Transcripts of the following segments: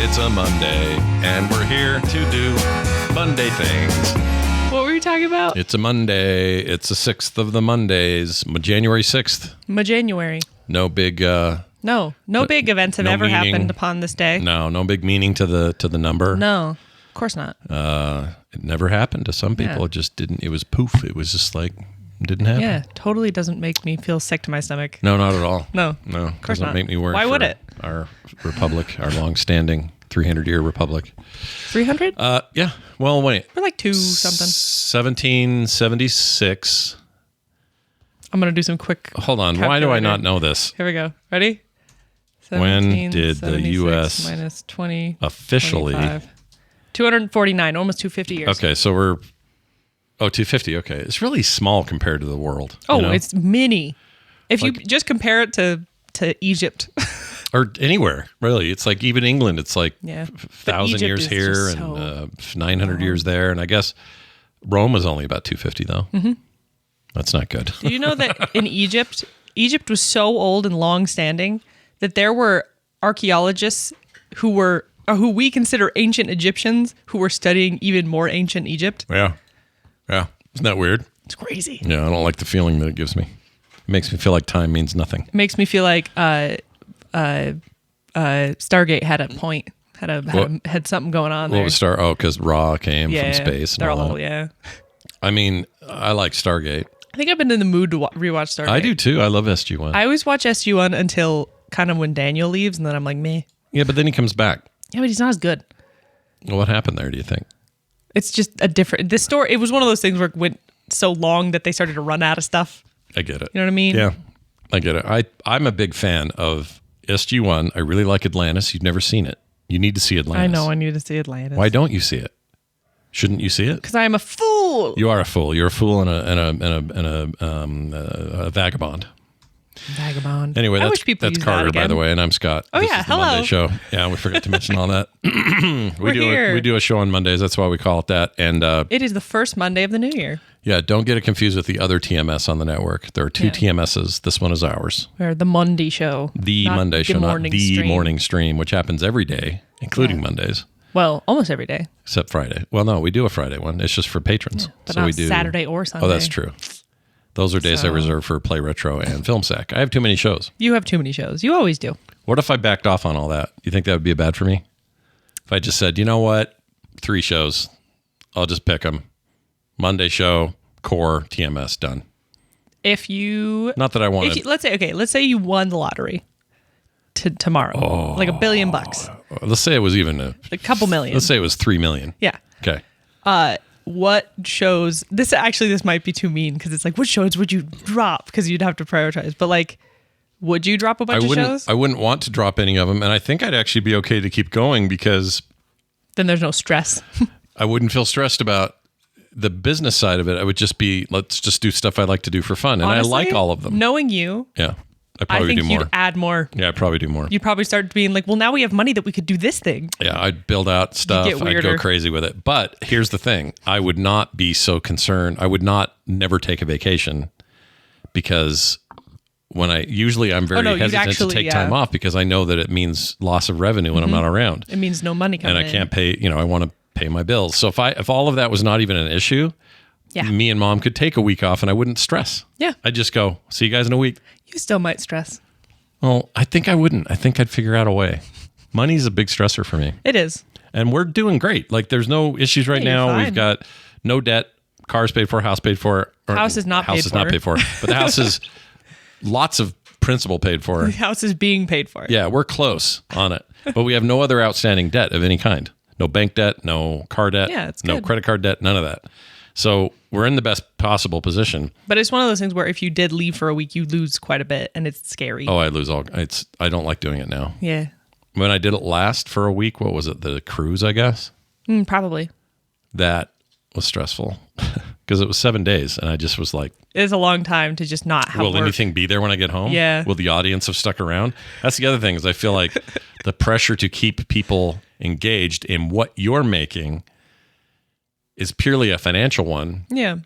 It's a Monday, and we're here to do Monday things. What were you talking about? It's a Monday. It's the 6th of the Mondays, January 6th. January. No big... No big events have ever happened upon this day. No big meaning to the number. No, of course not. It never happened to some people. Yeah. It just didn't. It was poof. It was just like, didn't happen. Yeah, totally doesn't make me feel sick to my stomach. No, not at all. No, of course doesn't not. make me worry. Why would for it? Our republic, our long-standing 300-year republic. 300? Yeah. Well, wait. We're like 2 something. 1776. I'm going to do some quick Hold on. Why do I not know this? Here we go. Ready? When did the U.S. minus 20 officially 25. 249, almost 250 years. Okay, so we're 250. Okay, it's really small compared to the world. Oh, you know? it's mini. If you just compare it to Egypt. Or anywhere, really. It's like even England, it's like Yeah. 1,000 years here and 900 years there. And I guess Rome was only about 250, though. Mm-hmm. That's not good. Do you know that in Egypt was so old and long-standing that there were archaeologists who we consider ancient Egyptians who were studying even more ancient Egypt? Yeah. Isn't that weird? It's crazy. Yeah, I don't like the feeling that it gives me. It makes me feel like time means nothing. It makes me feel like Stargate had a point, had something going on there. What was because Ra came from space. They're and all all, that. yeah. I mean, I like Stargate. I think I've been in the mood to rewatch Stargate. I do too. I love SG-1. I always watch SG-1 until kind of when Daniel leaves, and then I'm like, meh. Yeah, but then he comes back. Yeah, but he's not as good. Well, what happened there, do you think? It's just a different... This story, it was one of those things where it went so long that they started to run out of stuff. I get it. You know what I mean? Yeah, I get it. I'm a big fan of SG-1. I really like Atlantis. You've never seen it. You need to see Atlantis. I know. I need to see Atlantis. Why don't you see it? Shouldn't you see it? Because I am a fool. You are a fool. You're a fool and a vagabond. Vagabond. Anyway, I wish people that's use Carter, that again. by the way, and I'm Scott. Oh, This yeah, is the hello. Monday show. Yeah, we forgot to mention all that. We're here. We do a show on Mondays. That's why we call it that. And It is the first Monday of the new year. yeah, don't get it confused with the other TMS on the network. There are 2 Yeah. TMSs. This one is ours. Or the Monday show. The not Monday show, not the stream. morning stream, which happens every day, including Mondays, Well, almost every day. except Friday. Well, no, we do a Friday one. It's just for patrons. But so not we do Saturday or Sunday. Oh, that's true. Those are days I reserve for Play Retro and Film Sack. I have too many shows. You have too many shows. You always do. What if I backed off on all that? You think that would be bad for me? If I just said, you know what? 3 shows. I'll just pick them. Monday show, core, TMS, done. If you... Not that I want to... Let's say you won the lottery tomorrow. Like $1 billion. Let's say it was even A couple million. Let's say it was 3 million. Yeah. Okay. What shows... This might be too mean because it's like, what shows would you drop? Because you'd have to prioritize. But like, would you drop a bunch of shows? I wouldn't want to drop any of them. And I think I'd actually be okay to keep going because... Then there's no stress. I wouldn't feel stressed about the business side of it. I would just be, let's just do stuff I like to do for fun. And Honestly, I like all of them. Knowing you, Yeah. I I probably think do more. you'd add more. Yeah, I'd probably do more. You'd probably start being like, well, now we have money that we could do this thing. Yeah, I'd build out stuff. get I'd go weirder. crazy with it. But here's the thing. I would not be so concerned. I would never take a vacation because I'm very hesitant to take time off because I know that it means loss of revenue when I'm not around. It means no money coming in. And I can't pay, I want to pay my bills. So if all of that was not even an issue, me and Mom could take a week off and I wouldn't stress. Yeah. I'd just go, see you guys in a week. You still might stress. Well, I think I wouldn't. I think I'd figure out a way. Money's a big stressor for me. It is. And we're doing great. Like there's no issues right now. fine. We've got no debt. Car's paid for. House paid for. House is not paid House is not for. paid for. But the house is lots of principal paid for. The house is being paid for. Yeah, we're close on it. But we have no other outstanding debt of any kind. No bank debt. No car debt. Yeah, it's no good. credit card debt. None of that. So we're in the best possible position. But it's one of those things where if you did leave for a week, you lose quite a bit, and it's scary. Oh, I lose all. I don't like doing it now. Yeah. When I did it last for a week, what was it? The cruise, I guess. Probably. That was stressful because it was 7 days, and I just was like, It's a long time to just not have will work. anything be there when I get home? Yeah. Will the audience have stuck around? That's the other thing is I feel like the pressure to keep people engaged in what you're making is purely a financial one. Yeah.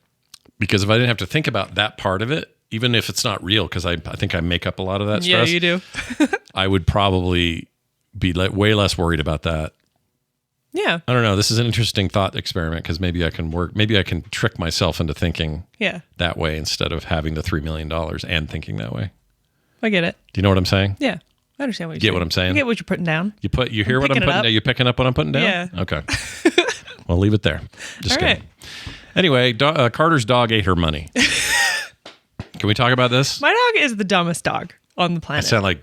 Because if I didn't have to think about that part of it, even if it's not real, because I think I make up a lot of that stress. Yeah, you do. I would probably be way less worried about that. Yeah. I don't know. This is an interesting thought experiment because maybe I can trick myself into thinking that way instead of having the $3 million and thinking that way. I get it. Do you know what I'm saying? Yeah. I understand what you're saying. Get what I'm saying? I get what you're putting down. You hear what I'm putting down? You picking up what I'm putting down? Yeah. Okay. Well, leave it there. Just All kidding. right. Anyway, Carter's dog ate her money. Can we talk about this? My dog is the dumbest dog on the planet. I sound like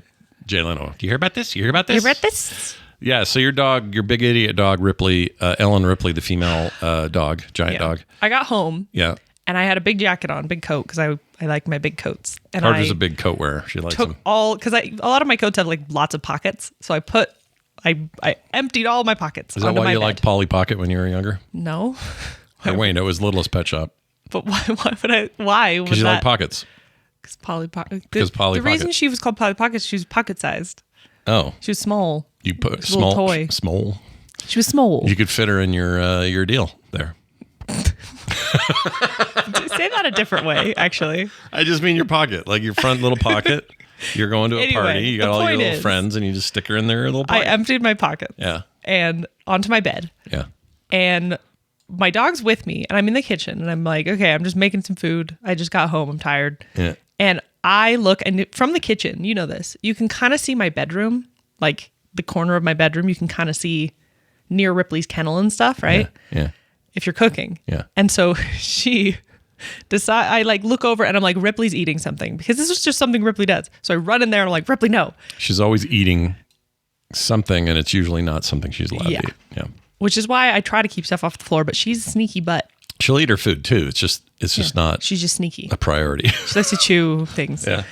Jay Leno. Do you hear about this? You hear about this? You read this? Yeah, so your dog, your big idiot dog, Ripley, Ellen Ripley, the female dog, giant dog. I got home. Yeah. And I had a big jacket on, big coat, because I like my big coats. And Carter's a big coat wearer. She likes them. Because a lot of my coats have like lots of pockets. So I emptied all my pockets. Is that why you liked Polly Pocket when you were younger? No. Wayne, it was Littlest Pet Shop. But why would I? Why? Because you like pockets. Because Polly Pocket. The reason she was called Polly Pocket, she was pocket sized. Oh. She was small. You put small toy. Small. She was small. You could fit her in your deal there. Say that a different way, actually. I just mean your pocket, like your front little pocket. You're going to a party. You got all your little friends, and you just stick her in their little pocket. I emptied my pockets. Yeah. And onto my bed. Yeah. And my dog's with me, and I'm in the kitchen, and I'm like, okay, I'm just making some food. I just got home. I'm tired. Yeah. And I look, and from the kitchen, you know this, you can kind of see my bedroom, like the corner of my bedroom. You can kind of see near Ripley's kennel and stuff, right? Yeah. If you're cooking. Yeah. And so I like look over and I'm like, Ripley's eating something, because this is just something Ripley does. So I run in there and I'm like, Ripley, no. She's always eating something, and it's usually not something she's allowed to eat. Yeah. Which is why I try to keep stuff off the floor, but she's a sneaky butt. She'll eat her food too. It's just not. She's just sneaky. A priority. She likes to chew things. Yeah.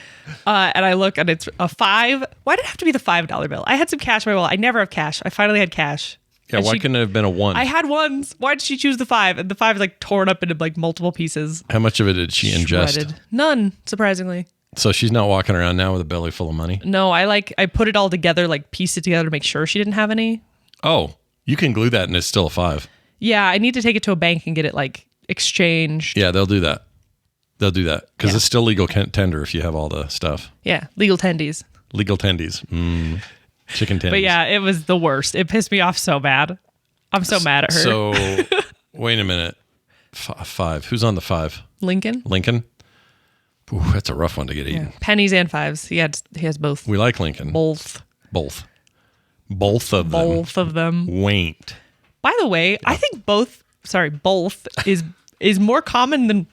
And I look and it's a $5. Why did it have to be the $5 bill? I had some cash in my wallet. I never have cash. I finally had cash. Yeah, why couldn't it have been a 1? I had ones. Why did she choose the 5? And the 5 is like torn up into like multiple pieces. How much of it did she ingest? Shredded. None, surprisingly. So she's not walking around now with a belly full of money? No, I put it all together, like pieced it together to make sure she didn't have any. Oh, you can glue that and it's still a 5. Yeah, I need to take it to a bank and get it like exchanged. Yeah, they'll do that. Because it's still legal tender if you have all the stuff. Yeah, legal tendies. Legal tendies. Chicken tendies. But yeah, it was the worst. It pissed me off so bad. I'm so mad at her. So, wait a minute. 5. Who's on the 5? Lincoln. Ooh, that's a rough one to get eaten. Yeah. Pennies and 5s. He has both. We like Lincoln. Both of them. Both of them. Waint. By the way, I think both is more common than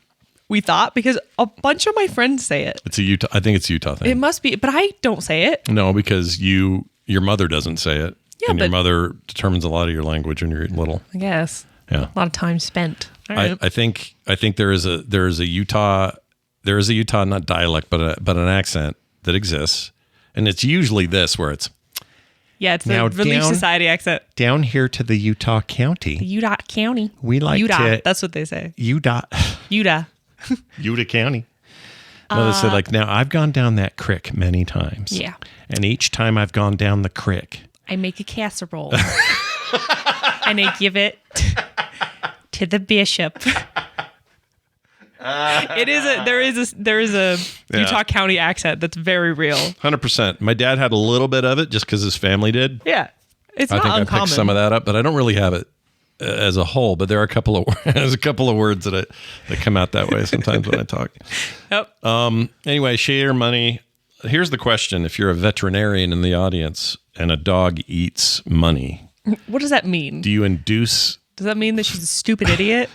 we thought, because a bunch of my friends say it. I think it's a Utah thing. It must be, but I don't say it. No, because your mother doesn't say it. Yeah, and your mother determines a lot of your language when you're little. I guess. Yeah. A lot of time spent. All right. I think there is a Utah not dialect but an accent that exists, and it's usually this where it's it's the Relief Society accent. Down here to the Utah County. Utah County. We like Utah. to. That's what they say. Utah. Utah County. No, they said now I've gone down that creek many times. Yeah. And each time I've gone down the creek, I make a casserole and I give it to the bishop. There is a Utah County accent that's very real. 100%. My dad had a little bit of it just because his family did. Yeah, it's not uncommon. I picked some of that up, but I don't really have it as a whole. But there are a couple of words that come out that way sometimes when I talk. Yep. Anyway, share money. Here's the question: if you're a veterinarian in the audience and a dog eats money, what does that mean? Do you induce? Does that mean that she's a stupid idiot?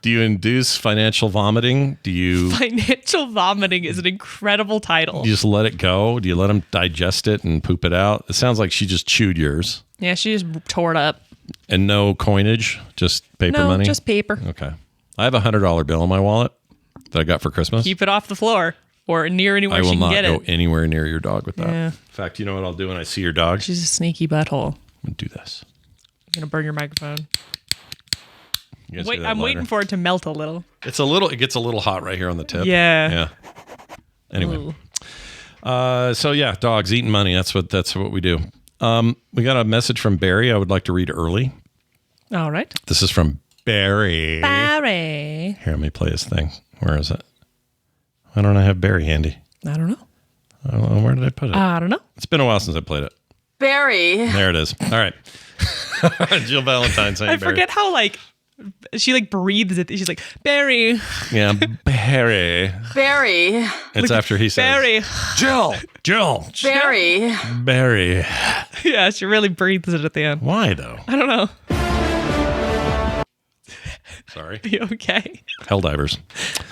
Do you induce financial vomiting? Financial vomiting is an incredible title. Do you just let it go? Do you let him digest it and poop it out? It sounds like she just chewed yours. Yeah, she just tore it up. And no coinage, just paper money? No, just paper. Okay. I have a $100 bill in my wallet that I got for Christmas. Keep it off the floor or near anywhere she can get it. I will not go anywhere near your dog with that. Yeah. In fact, you know what I'll do when I see your dog? She's a sneaky butthole. I'm going to do this. I'm going to burn your microphone. Wait, I'm waiting for it to melt a little. It gets a little hot right here on the tip. Yeah. Yeah. Anyway. So yeah, dogs eating money. That's what we do. We got a message from Barry I would like to read early. All right. This is from Barry. Barry. Here, let me play his thing. Where is it? Why don't I have Barry handy? I don't know. Where did I put it? I don't know. It's been a while since I played it. Barry. There it is. All right. Jill Valentine saying I forget how she breathes it. She's like, Barry. Yeah, Barry. Barry. It's after he says, Barry. Jill. Barry. Barry. Yeah, she really breathes it at the end. Why though? I don't know. Sorry. Are you okay? Helldivers.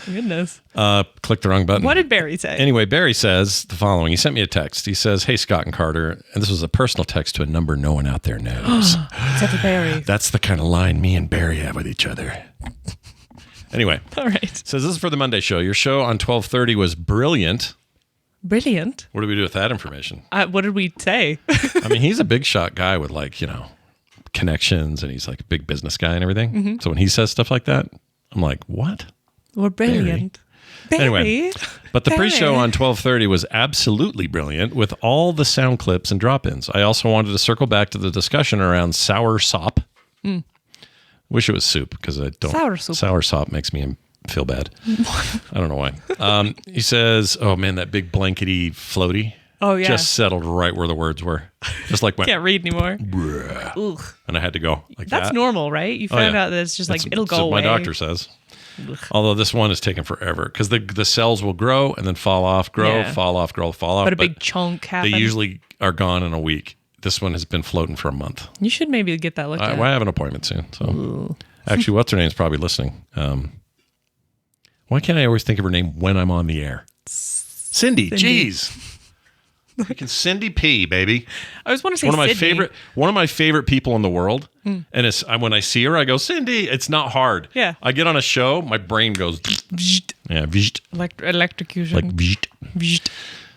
Goodness. Clicked the wrong button. What did Barry say? Anyway, Barry says the following. He sent me a text. He says, "Hey, Scott and Carter," and this was a personal text to a number no one out there knows. Except for Barry. That's the kind of line me and Barry have with each other. Anyway. All right. Says, this is for the Monday show. Your show on 12:30 was brilliant. Brilliant. What do we do with that information? What did we say? I mean, he's a big shot guy with connections, and he's like a big business guy and everything. Mm-hmm. So when he says stuff like that, I'm like, what? We're brilliant. Barry. Anyway, but the pre-show on 12:30 was absolutely brilliant with all the sound clips and drop-ins. I also wanted to circle back to the discussion around sour sop. Wish it was soup because I don't. Sour soup. Sour sop makes me feel bad. I don't know why. He says, "Oh man, that big blankety floaty." Oh yeah. Just settled right where the words were. Just like my can't read anymore. Ugh. And I had to go like that. That's normal, right? You found out that it's just it'll go away. My doctor says. Ugh. Although this one is taking forever because the cells will grow and then fall off, fall off. But a big chunk happens. They usually are gone in a week. This one has been floating for a month. You should maybe get that looked at. Well, I have an appointment soon. So actually, what's her name's probably listening. Why can't I always think of her name when I'm on the air? Cindy. Jeez. Freaking Cindy P, baby. I was want to say one of my favorite people in the world. And it's when I see her, I go, Cindy. It's not hard. Yeah. I get on a show, my brain goes, yeah, electrocution. Like,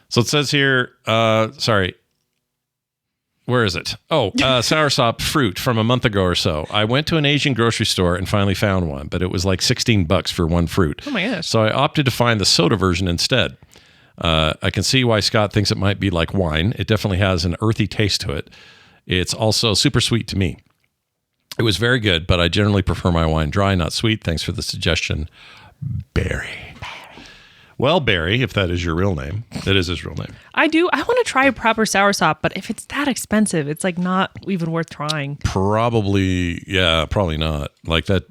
so it says here, sorry. Where is it? Oh, soursop fruit from a month ago or so. I went to an Asian grocery store and finally found one, but it was like $16 for one fruit. Oh my gosh. So I opted to find the soda version instead. I can see why Scott thinks it might be like wine. It definitely has an earthy taste to it. It's also super sweet to me. It was very good, but I generally prefer my wine dry, not sweet. Thanks for the suggestion, Barry. Well, Barry, if that is your real name, that is his real name. I want to try a proper soursop, but if it's that expensive, it's not even worth trying. Probably not. Like that.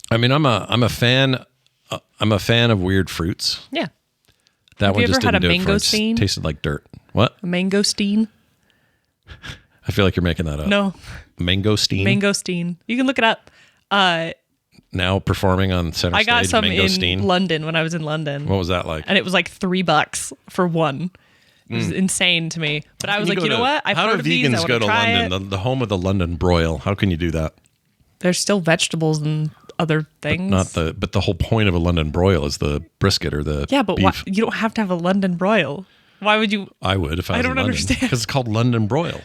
I mean, I'm a fan of weird fruits. Yeah. That one just didn't do it for me. Mangosteen? It tasted like dirt. What? A mangosteen? I feel like you're making that up. No. Mangosteen? Mangosteen. You can look it up. Now performing on center stage. I got some Mangosteen. in London when I was in London. What was that like? And it was like $3 for one. It was insane to me. But I was like, you know what? I've heard of these. How do vegans go to London, the home of the London broil? How can you do that? There's still vegetables and other things. But the whole point of a London broil is the brisket or the but beef. you don't have to have a London broil. Why would you? I would if I was in London. Understand. Because it's called London broil.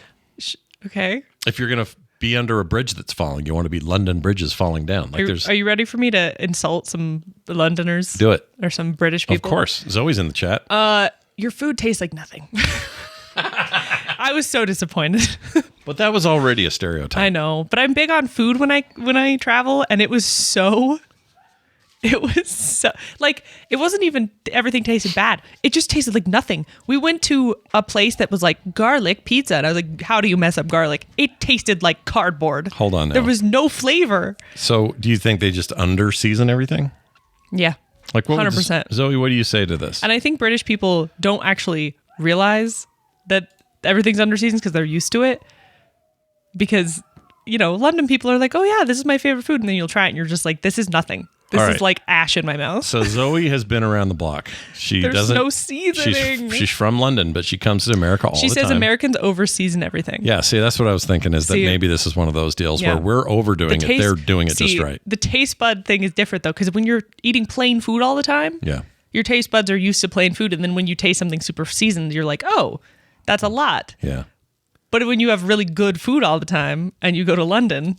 Okay. If you're going to be under a bridge that's falling, you want to be London bridges falling down. Are you ready for me to insult some Londoners? Do it. Or some British people? Of course. Zoe's in the chat. Your food tastes like nothing. I was so disappointed. But that was already a stereotype. I know, but I'm big on food when I travel, and it was so like, it wasn't even everything tasted bad. It just tasted like nothing. We went to a place that was like garlic pizza, and I was like, how do you mess up garlic? It tasted like cardboard. Hold on now. There was no flavor. So do you think they just under season everything? Yeah. Like 100%. Zoe, what do you say to this? And I think British people don't actually realize that everything's under seasons because they're used to it. Because, London people are like, oh yeah, this is my favorite food. And then you'll try it and you're just like, this is nothing. This is like ash in my mouth. So Zoe has been around the block. There's no seasoning. She's from London, but she comes to America all the time. She says Americans over-season everything. Yeah, see, that's what I was thinking is that maybe this is one of those deals where we're overdoing it. They're doing it just right. The taste bud thing is different, though, because when you're eating plain food all the time, your taste buds are used to plain food. And then when you taste something super seasoned, you're like, oh, that's a lot. Yeah. But when you have really good food all the time and you go to London,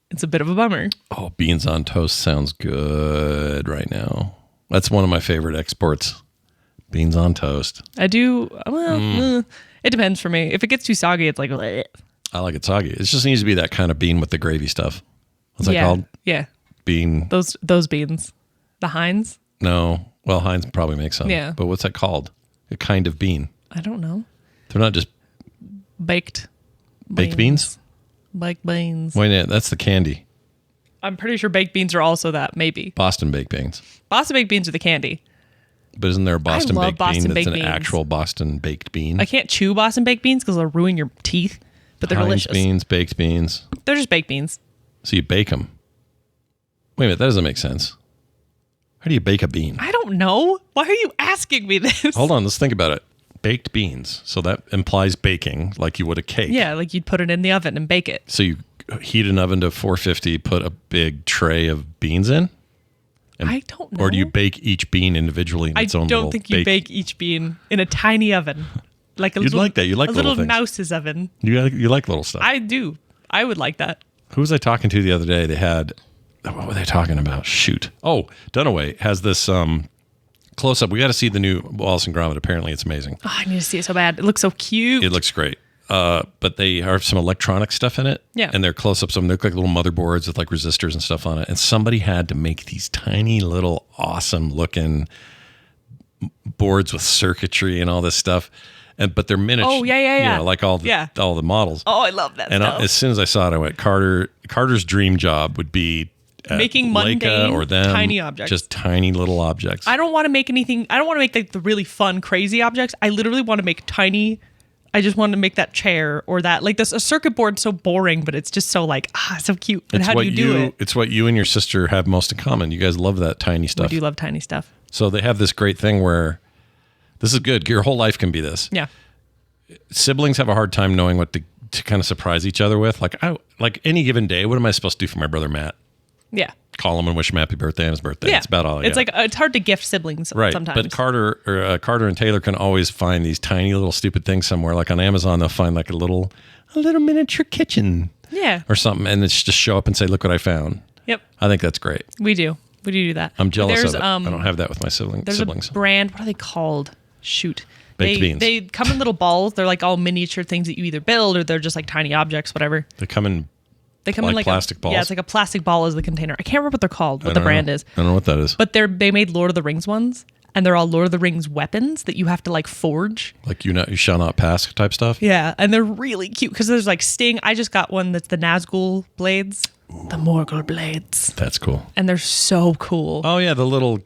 it's a bit of a bummer. Oh, beans on toast sounds good right now. That's one of my favorite exports. Beans on toast. I do. Well, it depends for me. If it gets too soggy, it's like, bleh. I like it soggy. It just needs to be that kind of bean with the gravy stuff. What's that called? Yeah. Bean. Those beans. The Heinz? No. Well, Heinz probably makes some. Yeah. But what's that called? A kind of bean. I don't know. They're not just Baked beans? Baked beans. Wait a minute, that's the candy. I'm pretty sure baked beans are also that, maybe. Boston baked beans. Boston baked beans are the candy. But isn't there a Boston baked Boston bean that's baked an beans. actual Boston baked bean? I can't chew Boston baked beans because they'll ruin your teeth, but they're Heinz delicious. beans, baked beans. They're just baked beans. So you bake them. Wait a minute, that doesn't make sense. How do you bake a bean? I don't know. Why are you asking me this? Hold on, let's think about it. Baked beans. So that implies baking like you would a cake. Yeah, like you'd put it in the oven and bake it. So you heat an oven to 450, put a big tray of beans in? I don't know. Or do you bake each bean individually in its own I little don't think you bake each bean in a tiny oven. Like a You'd little, like that. You like a little little things. mouse's oven. You like little stuff. I do. I would like that. Who was I talking to the other day? They had, what were they talking about? Shoot. Oh, Dunaway has this close up. We got to see the new Wallace and Gromit. Apparently it's amazing. Oh, I need to see it so bad. It looks so cute. It looks great. But they have some electronic stuff in it. Yeah. And they're close ups. They look like little motherboards with like resistors and stuff on it. And somebody had to make these tiny little awesome looking boards with circuitry and all this stuff. But they're miniature. Oh, yeah. You know, like all the models. Oh, I love that And stuff. as soon as I saw it, I went, Carter's dream job would be Making Leica mundane, or them, tiny objects. Just tiny little objects. I don't want to make anything. I don't want to make like the really fun, crazy objects. I literally want to make tiny. I just want to make that chair or that. Like this, a circuit board's so boring, but it's just so like, so cute. And how do you do it? It's what you and your sister have most in common. You guys love that tiny stuff. We do love tiny stuff. So they have this great thing where this is good. Your whole life can be this. Yeah. Siblings have a hard time knowing what to kind of surprise each other with. Like any given day, what am I supposed to do for my brother Matt? Yeah. Call him and wish him happy birthday on his birthday. Yeah. It's about all. It's like it's hard to gift siblings right. sometimes. But Carter and Taylor can always find these tiny little stupid things somewhere. Like on Amazon, they'll find like a little miniature kitchen. Yeah. Or something, and it's just show up and say, "Look what I found." Yep. I think that's great. We do that. I'm jealous of it. I don't have that with my There's siblings. a brand. What are they called? Shoot. Baked beans. They come in little balls. They're like all miniature things that you either build or they're just like tiny objects, whatever. They come in like plastic balls? Yeah, it's like a plastic ball as the container. I can't remember what they're called, what the brand is. I don't know what that is. But they made Lord of the Rings ones, and they're all Lord of the Rings weapons that you have to like forge. Like you shall not pass type stuff? Yeah, and they're really cute because there's like Sting. I just got one that's the Nazgul blades. The Morgul blades. That's cool. And they're so cool. Oh yeah,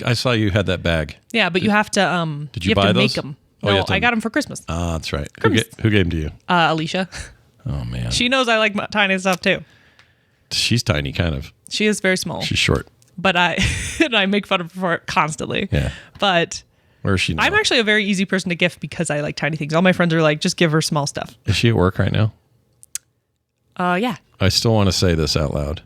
I saw you had that bag. Yeah, but you have to Did you have buy to those? make them. Oh, you No, have to- I got them for Christmas. Ah, that's right. Who gave them to you? Alicia. Oh man. She knows I like my tiny stuff too. She's tiny kind of. She is very small. She's short. But I make fun of her for it constantly. Yeah. But Where is she now? I'm actually a very easy person to gift because I like tiny things. All my friends are like, just give her small stuff. Is she at work right now? Yeah. I still want to say this out loud.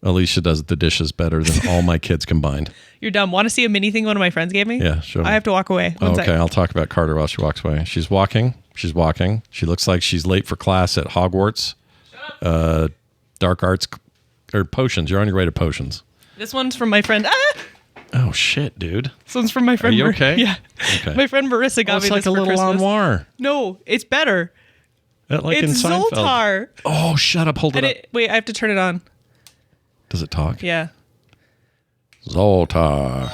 Alicia does the dishes better than all my kids combined. You're dumb. Want to see a mini thing one of my friends gave me? Yeah, sure. I have to walk away. One Okay, sec. I'll talk about Carter while she walks away. She's walking. She looks like she's late for class at Hogwarts. Dark arts or potions. You're on your way to potions. This one's from my friend. Oh shit, dude. This one's from my friend. Are you okay? Yeah. Okay. My friend Marissa got It's me like this a for little Christmas. armoire. No, it's better. Like in It's Seinfeld. Zoltar. Oh, shut up. Hold it up. Wait, I have to turn it on. Does it talk? Yeah. Zoltar.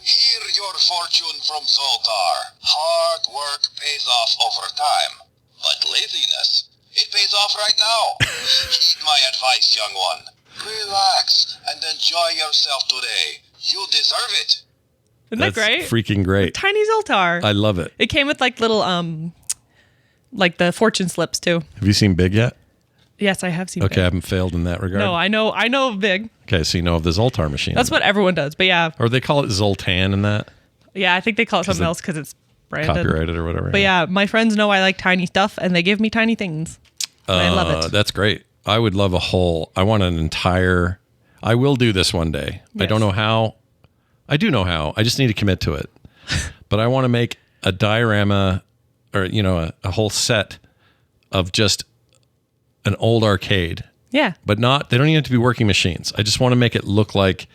Hear your fortune from Zoltar. Hard work pays off over time, but laziness, it pays off right now. Heed my advice, young one. Relax and enjoy yourself today. You deserve it. Isn't That's that great? freaking great. Tiny Zoltar. I love it. It came with like little like the fortune slips too. Have you seen Big yet? Yes, I have seen Okay, I Big. haven't failed in that regard. No, I know of Big. Okay, so you know of the Zoltar machine. That's what everyone does. But yeah. Or they call it Zoltan in that. Yeah, I think they call it something it- else because it's branded. Copyrighted or whatever. But yeah, my friends know I like tiny stuff and they give me tiny things. And I love it. That's great. I would love I want an entire, I will do this one day. I Yes. don't know how. I do know how. I just need to commit to it. But I want to make a diorama or, a whole set of just an old arcade. Yeah. But they don't even have to be working machines. I just want to make it look like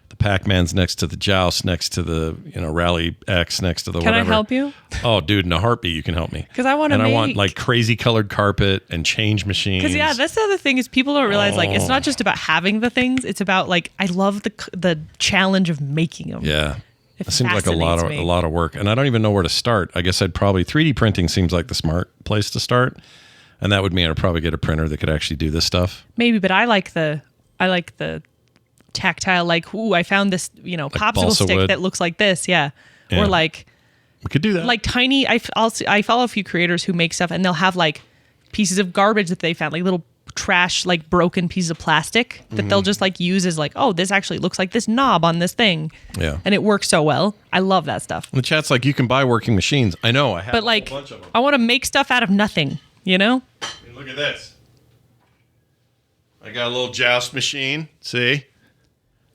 the Pac-Man's next to the Joust, next to the, Rally X, next to the Can whatever. I help you? Oh, dude, in a heartbeat, you can help me. 'Cause I wanna And I want make- like crazy colored carpet and change machines. Because yeah, that's the other thing is people don't realize like it's not just about having the things. It's about like I love the challenge of making them. Yeah. It seems like a lot of work, and I don't even know where to start. I guess I'd probably 3D printing seems like the smart place to start, and that would mean I'd probably get a printer that could actually do this stuff. Maybe, but I like the tactile. Like, ooh, I found this popsicle stick wood that looks like this. Yeah. Or like we could do that. Like tiny. I follow a few creators who make stuff, and they'll have like pieces of garbage that they found, like little trash, like broken pieces of plastic that they'll just like use as like, oh, this actually looks like this knob on this thing. Yeah. And it works so well. I love that stuff. And the chat's like, you can buy working machines. I know. I have a whole bunch of them. I want to make stuff out of nothing, I mean, look at this. I got a little joust machine. See?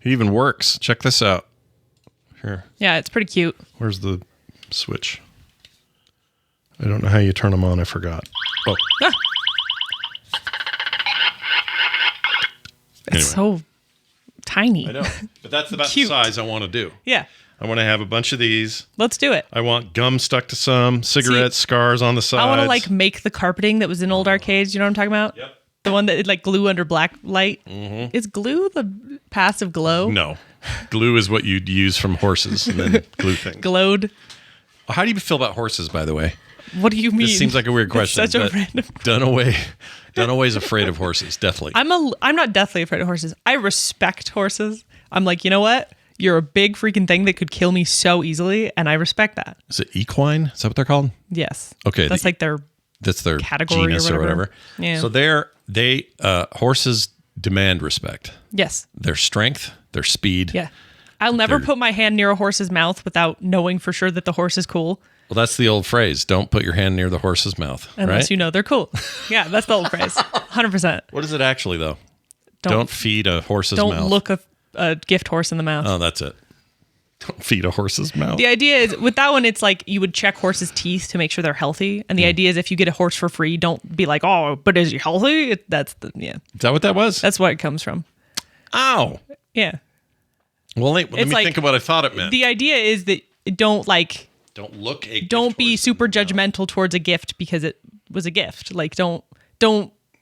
It even works. Check this out. Here. Yeah, it's pretty cute. Where's the switch? I don't know how you turn them on. I forgot. Oh. Ah. It's so tiny. I know. But that's about the size I want to do. Yeah. I want to have a bunch of these. Let's do it. I want gum stuck to some, cigarette scars on the sides. I want to like make the carpeting that was in old arcades. You know what I'm talking about? Yep. The one that like glue under black light. Mm-hmm. Is glue the passive glow? No. Glue is what you'd use from horses and then glue things. Glowed. How do you feel about horses, by the way? What do you mean? This seems like a weird question. It's such a random Dunaway's afraid of horses, deathly. I'm not deathly afraid of horses. I respect horses. I'm like, you know what? You're a big freaking thing that could kill me so easily, and I respect that. Is it equine? Is that what they're called? Yes. Okay. That's like their category genus or whatever. Yeah. So horses demand respect. Yes. Their strength, their speed. Yeah. I'll never put my hand near a horse's mouth without knowing for sure that the horse is cool. Well, that's the old phrase. Don't put your hand near the horse's mouth. Unless you know they're cool. Yeah, that's the old phrase. 100%. What is it actually, though? Don't feed a horse's mouth. Don't look a gift horse in the mouth. Oh, that's it. Don't feed a horse's mouth. The idea is, with that one, it's like you would check horses' teeth to make sure they're healthy. And the idea is if you get a horse for free, don't be like, oh, but is he healthy? Is that what that was? That's what it comes from. Ow. Yeah. Well, let me think of what I thought it meant. The idea is that don't be super judgmental towards a gift because it was a gift. Like don't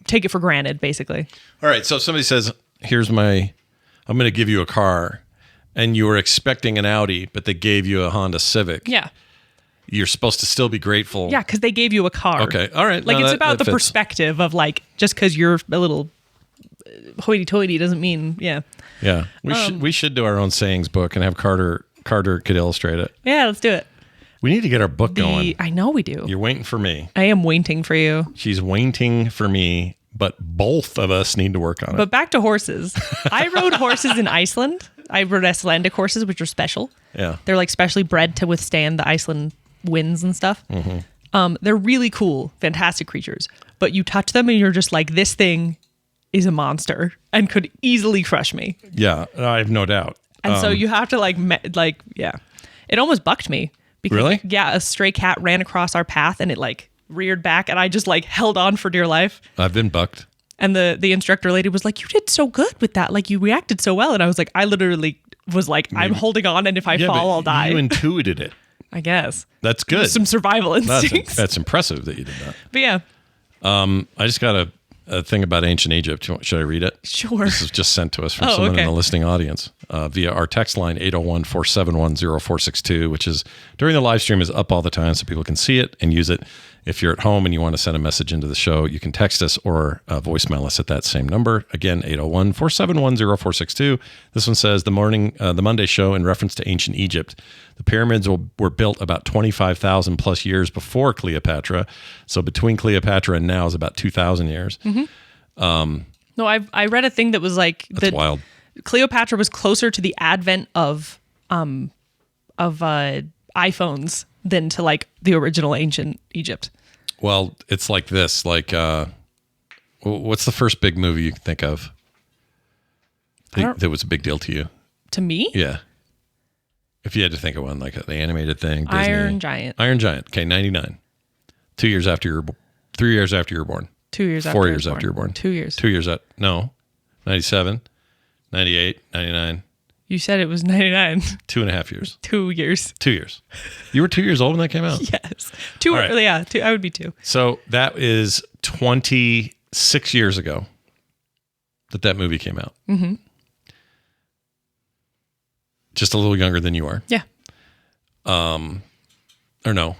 take it for granted, basically. All right. So if somebody says, I'm going to give you a car, and you were expecting an Audi, but they gave you a Honda Civic. Yeah. You're supposed to still be grateful. Yeah, because they gave you a car. Okay. All right. Like, it's about the perspective of like, just because you're a little hoity-toity doesn't mean, yeah. Yeah. We should do our own sayings book and have Carter could illustrate it. Yeah, let's do it. We need to get our book going. I know we do. You're waiting for me. I am waiting for you. She's waiting for me, but both of us need to work on it. But back to horses. I rode horses in Iceland. I rode Icelandic horses, which are special. Yeah. They're like specially bred to withstand the Iceland winds and stuff. Mm-hmm. They're really cool, fantastic creatures. But you touch them and you're just like, this thing is a monster and could easily crush me. Yeah, I have no doubt. And so you have to yeah. It almost bucked me. Because, really? Yeah, a stray cat ran across our path and it like reared back and I just like held on for dear life. I've been bucked. And the instructor lady was like, you did so good with that. Like you reacted so well. And I was like, I literally was like, I'm holding on and if I fall, I'll die. You intuited it. I guess. That's good. Some survival instincts. That's impressive that you did that. But yeah. I just got a thing about ancient Egypt. Should I read it? Sure. This is just sent to us from someone in the listening audience via our text line 801-471-0462, which is during the live stream is up all the time so people can see it and use it. If you're at home and you want to send a message into the show, you can text us or voicemail us at that same number. Again, 801-471-0462. This one says the Monday show in reference to ancient Egypt. The pyramids were built about 25,000 plus years before Cleopatra. So between Cleopatra and now is about 2,000 years. Mm-hmm. No, I read a thing that was like that's wild. Cleopatra was closer to the advent of iPhones than to like the original ancient Egypt. Well, it's like this. Like, what's the first big movie you can think of that was a big deal to you? To me? Yeah. If you had to think of one, like the animated thing, Disney. Iron Giant. Iron Giant. Okay, 99. 3 years after you were born. 2 years after 4 years after you were born. 2 years. 2 years at, no, 97, 98, 99. You said it was 99. 2.5 years. 2 years. 2 years. You were 2 years old when that came out? Yes. Two. Right. Yeah, I would be 2. So that is 26 years ago that movie came out. Mm-hmm. Just a little younger than you are. Yeah. Or no.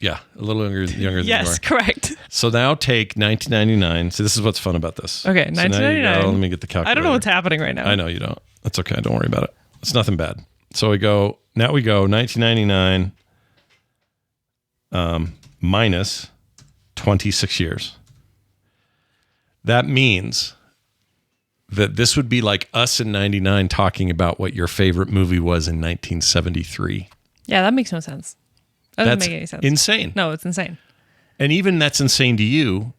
Yeah, a little younger than you are. Yes, correct. So now take 1999. So this is what's fun about this. Okay, so 1999. Let me get the calculator. I don't know what's happening right now. I know you don't. That's okay. Don't worry about it. It's nothing bad. So we go 1999 minus 26 years. That means that this would be like us in 99 talking about what your favorite movie was in 1973. Yeah, that makes no sense. That doesn't make any sense. Insane. No, it's insane. And even that's insane to you,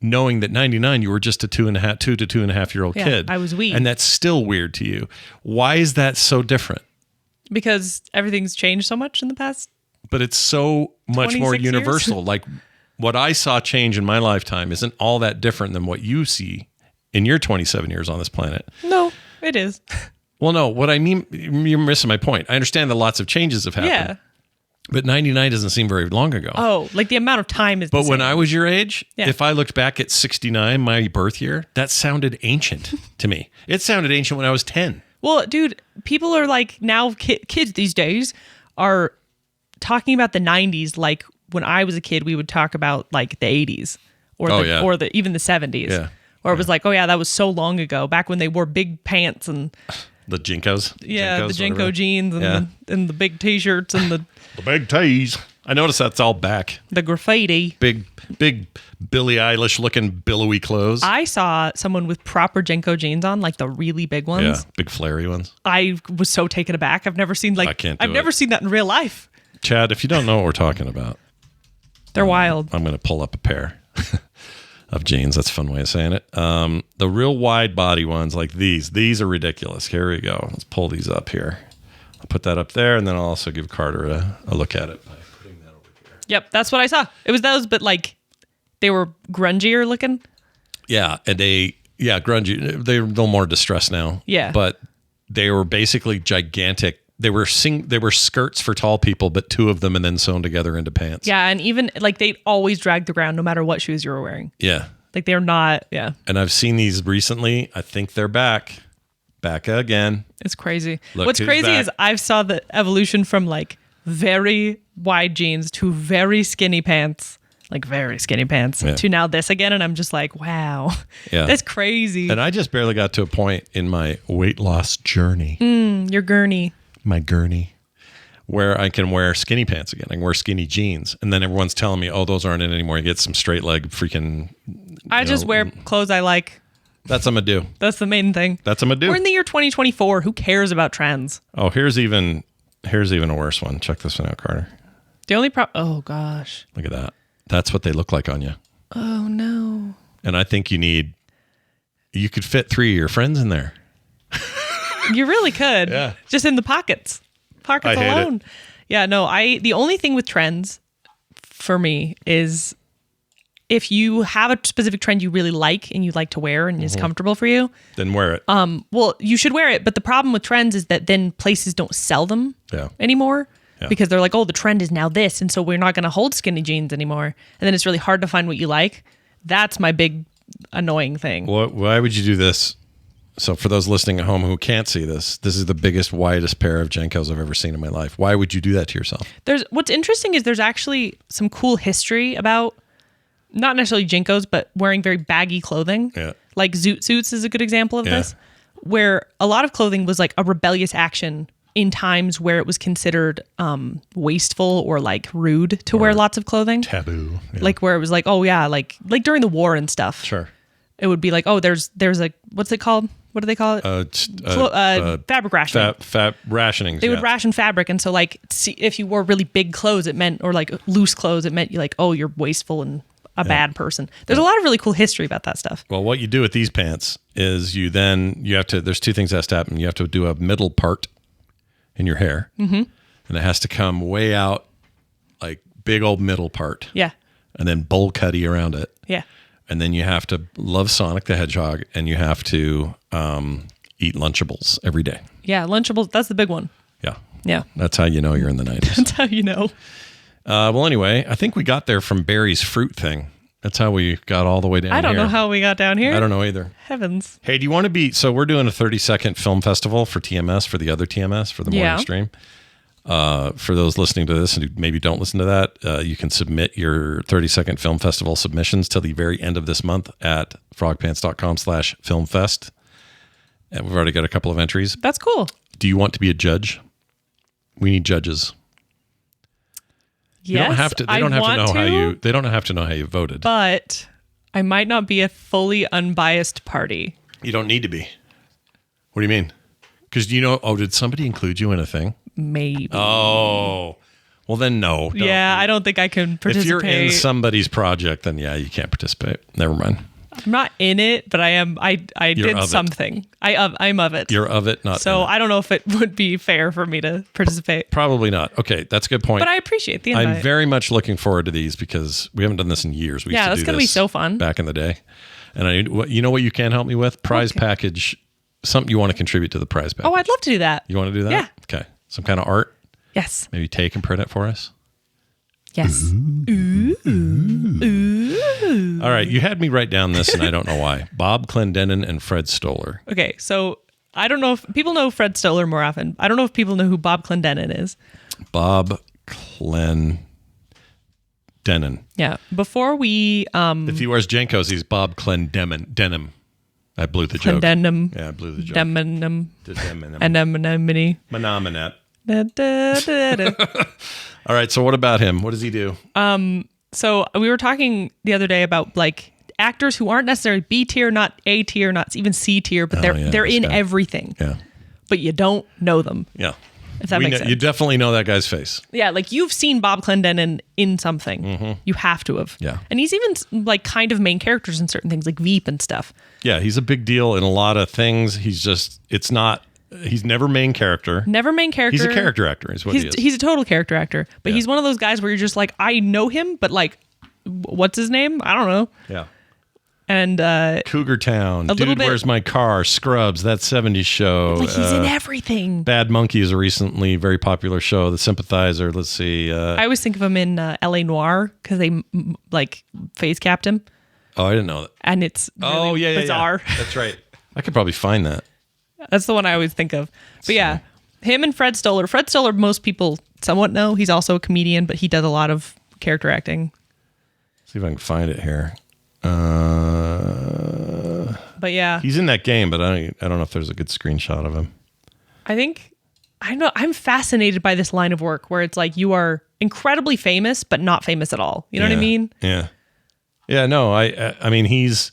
knowing that 99 you were just a 2 to 2.5 year old kid. I was wee. And that's still weird to you. Why is that so different? Because everything's changed so much in the past. But it's so much more universal. Like what I saw change in my lifetime isn't all that different than what you see in your 27 years on this planet. No, it is. Well, no, what I mean, you're missing my point. I understand that lots of changes have happened. Yeah. But 99 doesn't seem very long ago. Oh, like the amount of time is But when I was your age, Yeah. if I looked back at 69, my birth year, that sounded ancient to me. It sounded ancient when I was 10. Well, dude, people are like now kids these days are talking about the 90s like when I was a kid we would talk about like the 80s or even the 70s. Yeah. Or it was like, oh yeah, that was so long ago, back when they wore big pants and The Jinkos. yeah, the Jinko whatever. jeans and the big t-shirts and the big tees. I noticed that's all back. the graffiti. Big Billie Eilish looking billowy clothes. I saw someone with proper Jinko jeans on, like the really big ones. Yeah, big flary ones. I was so taken aback. I've never seen I've never seen that in real life. Chad, if you don't know what we're talking about, They're wild. I'm going to pull up a pair of jeans. That's a fun way of saying it. The real wide body ones like these are ridiculous. Here we go. Let's pull these up here. I'll put that up there, and then I'll also give Carter a look at it by putting that over here. Yep, that's what I saw. It was those, but like they were grungier looking. Yeah, and grungy. They're a little more distressed now. Yeah. But they were basically gigantic. They were skirts for tall people, but two of them and then sewn together into pants. Yeah, and even like they'd always drag the ground no matter what shoes you were wearing. Yeah. Like they're not, yeah. And I've seen these recently. I think they're back. Back again. It's crazy. Look What's who's crazy back. is I've saw the evolution from like very wide jeans to very skinny pants, like very skinny pants, to now this again. And I'm just like, wow, that's crazy. And I just barely got to a point in my weight loss journey. Your gurney. My gurney. Where I can wear skinny pants again. I can wear skinny jeans. And then everyone's telling me, oh, those aren't in anymore. You get some straight leg freaking... I just wear clothes I like. That's what I'm going to do. That's the main thing. That's what I'm going to do. We're in the year 2024. Who cares about trends? Oh, here's even a worse one. Check this one out, Carter. The only oh gosh. Look at that. That's what they look like on you. Oh no. And I think you could fit 3 of your friends in there. You really could. Yeah. Just in the pockets. Pockets I hate alone. it. Yeah, no, the only thing with trends for me is if you have a specific trend you really like and you like to wear and is comfortable for you, then wear it. well, you should wear it. But the problem with trends is that then places don't sell them anymore because they're like, oh, the trend is now this. And so we're not going to hold skinny jeans anymore. And then it's really hard to find what you like. That's my big annoying thing. Why would you do this? So for those listening at home who can't see this is the biggest, widest pair of Jenkos I've ever seen in my life. Why would you do that to yourself? What's interesting is there's actually some cool history about not necessarily Jenkos, but wearing very baggy clothing. Yeah. Like zoot suits is a good example of this, where a lot of clothing was like a rebellious action in times where it was considered wasteful or like rude to wear lots of clothing. Taboo. Yeah. Like where it was like, oh yeah, like during the war and stuff. Sure. It would be like, oh, there's a, what's it called? What do they call it? Fabric rationing. Rationing. They would ration fabric, and so like, if you wore really big clothes, it meant, or like loose clothes, it meant you like, oh, you're wasteful and a bad person. There's a lot of really cool history about that stuff. Well, what you do with these pants is you have to. There's two things that has to happen. You have to do a middle part in your hair, and it has to come way out, like big old middle part. Yeah. And then bowl cutty around it. Yeah. And then you have to love Sonic the Hedgehog, and you have to eat Lunchables every day. Yeah, Lunchables, that's the big one. Yeah. Yeah. That's how you know you're in the 90s. That's how you know. Well, anyway, I think we got there from Barry's fruit thing. That's how we got all the way down here. I don't know how we got down here. I don't know either. Heavens. Hey, do you want to be... So we're doing a 30-second film festival for TMS, for the other TMS, for the morning stream. For those listening to this and who maybe don't listen to that, you can submit your 30-second film festival submissions till the very end of this month at frogpants.com/filmfest. And we've already got a couple of entries. That's cool. Do you want to be a judge? We need judges. Yes, you don't have to, they don't have to know how you. They don't have to know how you voted. But I might not be a fully unbiased party. You don't need to be. What do you mean? Because did somebody include you in a thing? Maybe. Oh, well then no. Yeah, I don't think I can participate. If you're in somebody's project, then yeah, you can't participate. Never mind. I'm not in it, but I am. I did something. I'm of it. You're of it, not. So I don't know if it would be fair for me to participate. Probably not. Okay, that's a good point. But I appreciate the invite. I'm very much looking forward to these because we haven't done this in years. We used to do that's gonna be so fun back in the day. And you know what you can help me with? Prize package. Something you want to contribute to the prize package. Oh, I'd love to do that. You want to do that? Yeah. Okay. Some kind of art. Yes. Maybe take and print it for us. Yes. Ooh. All right. You had me write down this, and I don't know why. Bob Clendenin and Fred Stoller. Okay. So I don't know if people know Fred Stoller more often. I don't know if people know who Bob Clendenin is. Bob Clendenin. Yeah. Before we... if he wears Jenkos, he's Bob Clendenin. I blew the joke. Clendenin. Yeah, I blew the joke. Demonym. Anemone. All right, so what about him? What does he do? So we were talking the other day about like actors who aren't necessarily B tier, not A tier, not even C tier, but they're in everything. Yeah. But you don't know them. Yeah. If that makes sense. You definitely know that guy's face. Yeah, like you've seen Bob Clendenin in something. Mm-hmm. You have to have. Yeah. And he's even like kind of main characters in certain things like Veep and stuff. Yeah, he's a big deal in a lot of things. He's never main character. Never main character. He's a character actor is what he is. He's a total character actor. But he's one of those guys where you're just like, I know him, but like, what's his name? I don't know. Yeah. And Cougar Town, Dude, Where's My Car? Scrubs, That 70s Show. Like he's in everything. Bad Monkey is a recently very popular show. The Sympathizer. Let's see. I always think of him in L.A. Noire because they like phase capped him. Oh, I didn't know that. And it's really bizarre. Yeah. That's right. I could probably find that. That's the one I always think of. But yeah, him and Fred Stoller. Fred Stoller, most people somewhat know. He's also a comedian, but he does a lot of character acting. See if I can find it here. But yeah, he's in that game, but I don't know if there's a good screenshot of him. I'm fascinated by this line of work where it's like you are incredibly famous, but not famous at all. You know what I mean? Yeah. Yeah. No, I mean, he's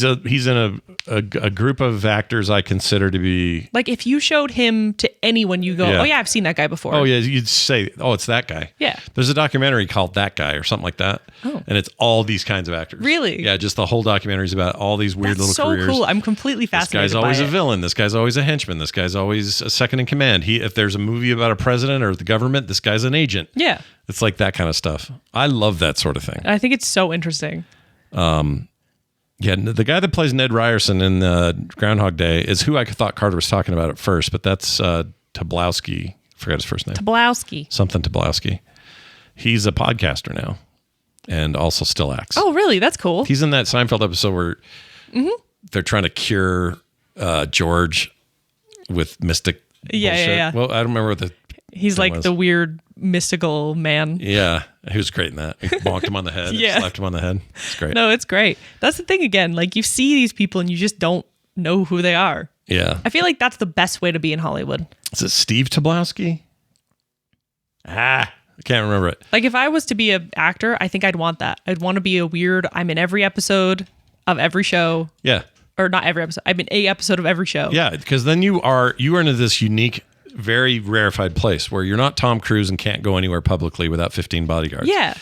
in a group of actors I consider to be like if you showed him to anyone, you go, oh yeah, I've seen that guy before. Oh yeah, you'd say, oh, it's that guy. Yeah. There's a documentary called That Guy or something like that. Oh. And it's all these kinds of actors. Really? Yeah, just the whole documentary is about all these weird little careers. So cool. I'm completely fascinated. This guy's always a villain. This guy's always a henchman. This guy's always a second in command. If there's a movie about a president or the government, this guy's an agent. Yeah. It's like that kind of stuff. I love that sort of thing. I think it's so interesting. Yeah, the guy that plays Ned Ryerson in Groundhog Day is who I thought Carter was talking about at first, but that's Tobolowsky. I forgot his first name. Tobolowsky. Something Tobolowsky. He's a podcaster now and also still acts. Oh, really? That's cool. He's in that Seinfeld episode where they're trying to cure George with mystic bullshit. Yeah. Well, I don't remember what He's like the weird mystical man. Yeah, he was great in that. He bonked him on the head. Yeah. Slapped him on the head. It's great. No, it's great. That's the thing again. Like you see these people and you just don't know who they are. Yeah. I feel like that's the best way to be in Hollywood. Is it Steve Tobolowsky? I can't remember it. Like if I was to be an actor, I think I'd want that. I'd want to be a weird, I'm in every episode of every show. Yeah. Or not every episode. I'm in a episode of every show. Yeah, because then you are into this unique, very rarefied place where you're not Tom Cruise and can't go anywhere publicly without 15 bodyguards. Yeah.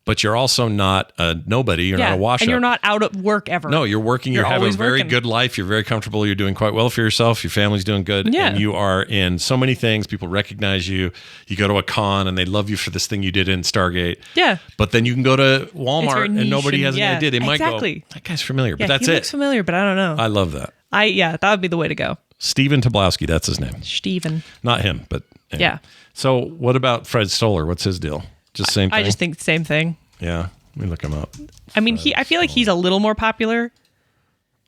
But you're also not a nobody. You're not a washout. And you're not out at work ever. No, you're working. You're having a very working. good life. You're very comfortable. You're doing quite well for yourself. Your family's doing good. Yeah. And you are in so many things. People recognize you. You go to a con and they love you for this thing you did in Stargate. Yeah. But then you can go to Walmart and nobody has any idea. They might go, that guy's familiar. Yeah, but that's he looks familiar, but I don't know. I love that. That would be the way to go. Steven Tobolowsky, that's his name. Steven. Not him, but anyway. Yeah. So what about Fred Stoller? What's his deal? Just same thing? I just think the same thing. Yeah. Let me look him up. I mean, I feel like he's a little more popular.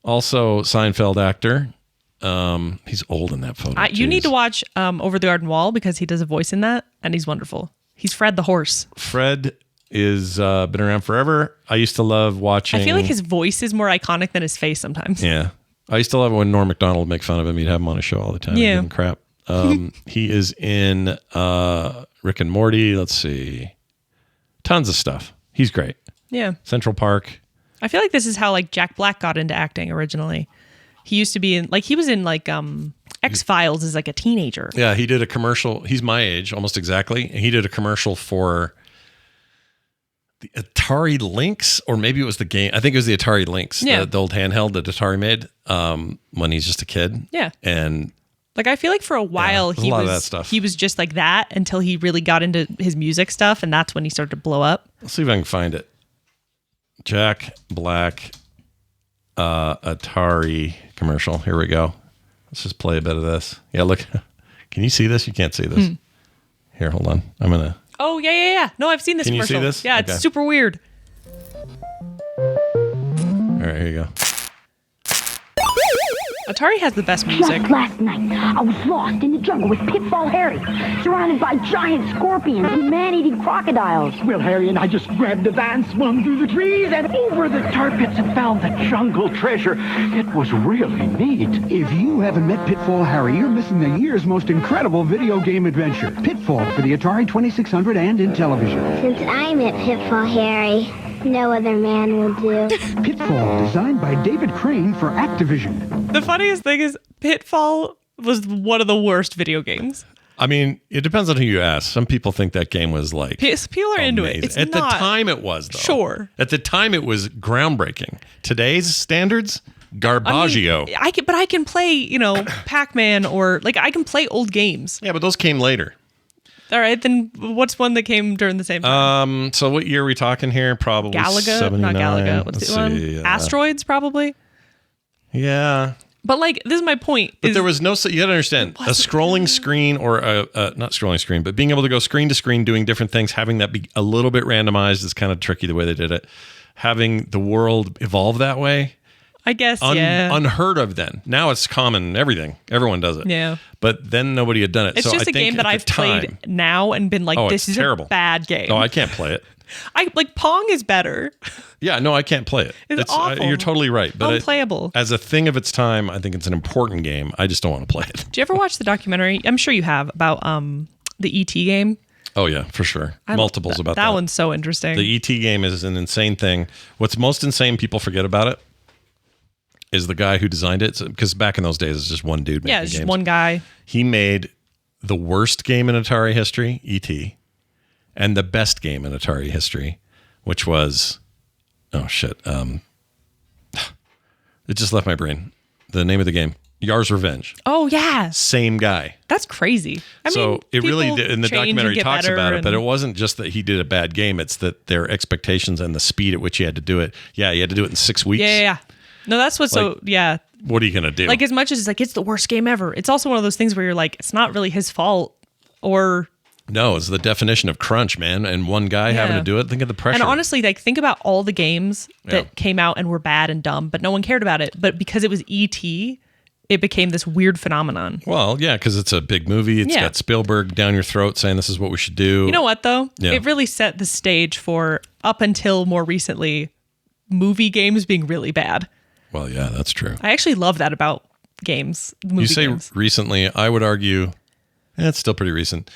Also, Seinfeld actor. He's old in that photo. You need to watch Over the Garden Wall because he does a voice in that, and he's wonderful. He's Fred the horse. Fred is been around forever. I used to love watching. I feel like his voice is more iconic than his face sometimes. Yeah. I used to love it when Norm Macdonald would make fun of him. He'd have him on a show all the time. Yeah. Give him crap. He is in Rick and Morty. Let's see. Tons of stuff. He's great. Yeah. Central Park. I feel like this is how like Jack Black got into acting originally. He used to be in he was in X-Files as like a teenager. Yeah, he did a commercial. He's my age, almost exactly. And he did a commercial for the Atari Lynx, or maybe it was the game. I think it was the Atari Lynx, the old handheld that Atari made when he's just a kid. Yeah. And I feel like for a while he was just like that until he really got into his music stuff, and that's when he started to blow up. Let's see if I can find it. Jack Black Atari commercial. Here we go. Let's just play a bit of this. Yeah, look. Can you see this? You can't see this. Here, hold on. I'm going to... Oh, yeah. No, I've seen this commercial. Can you see this? Yeah, okay. It's super weird. All right, here you go. Atari has the best music. Just last night, I was lost in the jungle with Pitfall Harry, surrounded by giant scorpions and man-eating crocodiles. Well, Harry and I just grabbed the van, swung through the trees, and over the tar pits and found the jungle treasure. It was really neat. If you haven't met Pitfall Harry, you're missing the year's most incredible video game adventure. Pitfall for the Atari 2600 and in television. Since I met Pitfall Harry, no other man will do. Pitfall, designed by David Crane for Activision. The funniest thing is Pitfall was one of the worst video games. I mean, it depends on who you ask. Some people think that game was like... People are into it. It's At not, the time it was, though. Sure. At the time it was groundbreaking. Today's standards, garbaggio. I can play, Pac-Man or I can play old games. Yeah, but those came later. All right, then what's one that came during the same time? So what year are we talking here? Probably Galaga? 79. Not Galaga. What's the one? Asteroids, probably? Yeah. But this is my point. But there was no, you gotta understand, a scrolling screen or not scrolling screen, but being able to go screen to screen doing different things, having that be a little bit randomized is kind of tricky the way they did it. Having the world evolve that way. I guess, yeah. Unheard of then. Now it's common, everything. Everyone does it. Yeah. But then nobody had done it. It's just a game that I've played now and been like, this is terrible. A bad game. Oh, I can't play it. Pong is better. Yeah, no, I can't play it. It's awful. You're totally right. But unplayable. As a thing of its time, I think it's an important game. I just don't want to play it. Did you ever watch the documentary? I'm sure you have, about the E.T. game. Oh, yeah, for sure. Multiples about that. That one's so interesting. The E.T. game is an insane thing. What's most insane, people forget about it, is the guy who designed it. Because back in those days, it's just one dude making games. Yeah, just one guy. He made the worst game in Atari history, E.T., and the best game in Atari history, which was, it just left my brain. The name of the game, Yar's Revenge. Oh, yeah. Same guy. That's crazy. I mean, it really did, and the documentary talks about it, but it wasn't just that he did a bad game. It's that their expectations and the speed at which he had to do it. Yeah, he had to do it in 6 weeks. Yeah. No, that's what's yeah. What are you going to do? As much as it's the worst game ever, it's also one of those things where you're like, it's not really his fault or... No, it's the definition of crunch, man. And one guy having to do it. Think of the pressure. And honestly, think about all the games that came out and were bad and dumb, but no one cared about it. But because it was E.T., it became this weird phenomenon. Well, yeah, because it's a big movie. It's got Spielberg down your throat saying this is what we should do. You know what, though? Yeah. It really set the stage for, up until more recently, movie games being really bad. Well, yeah, that's true. I actually love that about games. Movie games. Recently, I would argue... it's still pretty recent.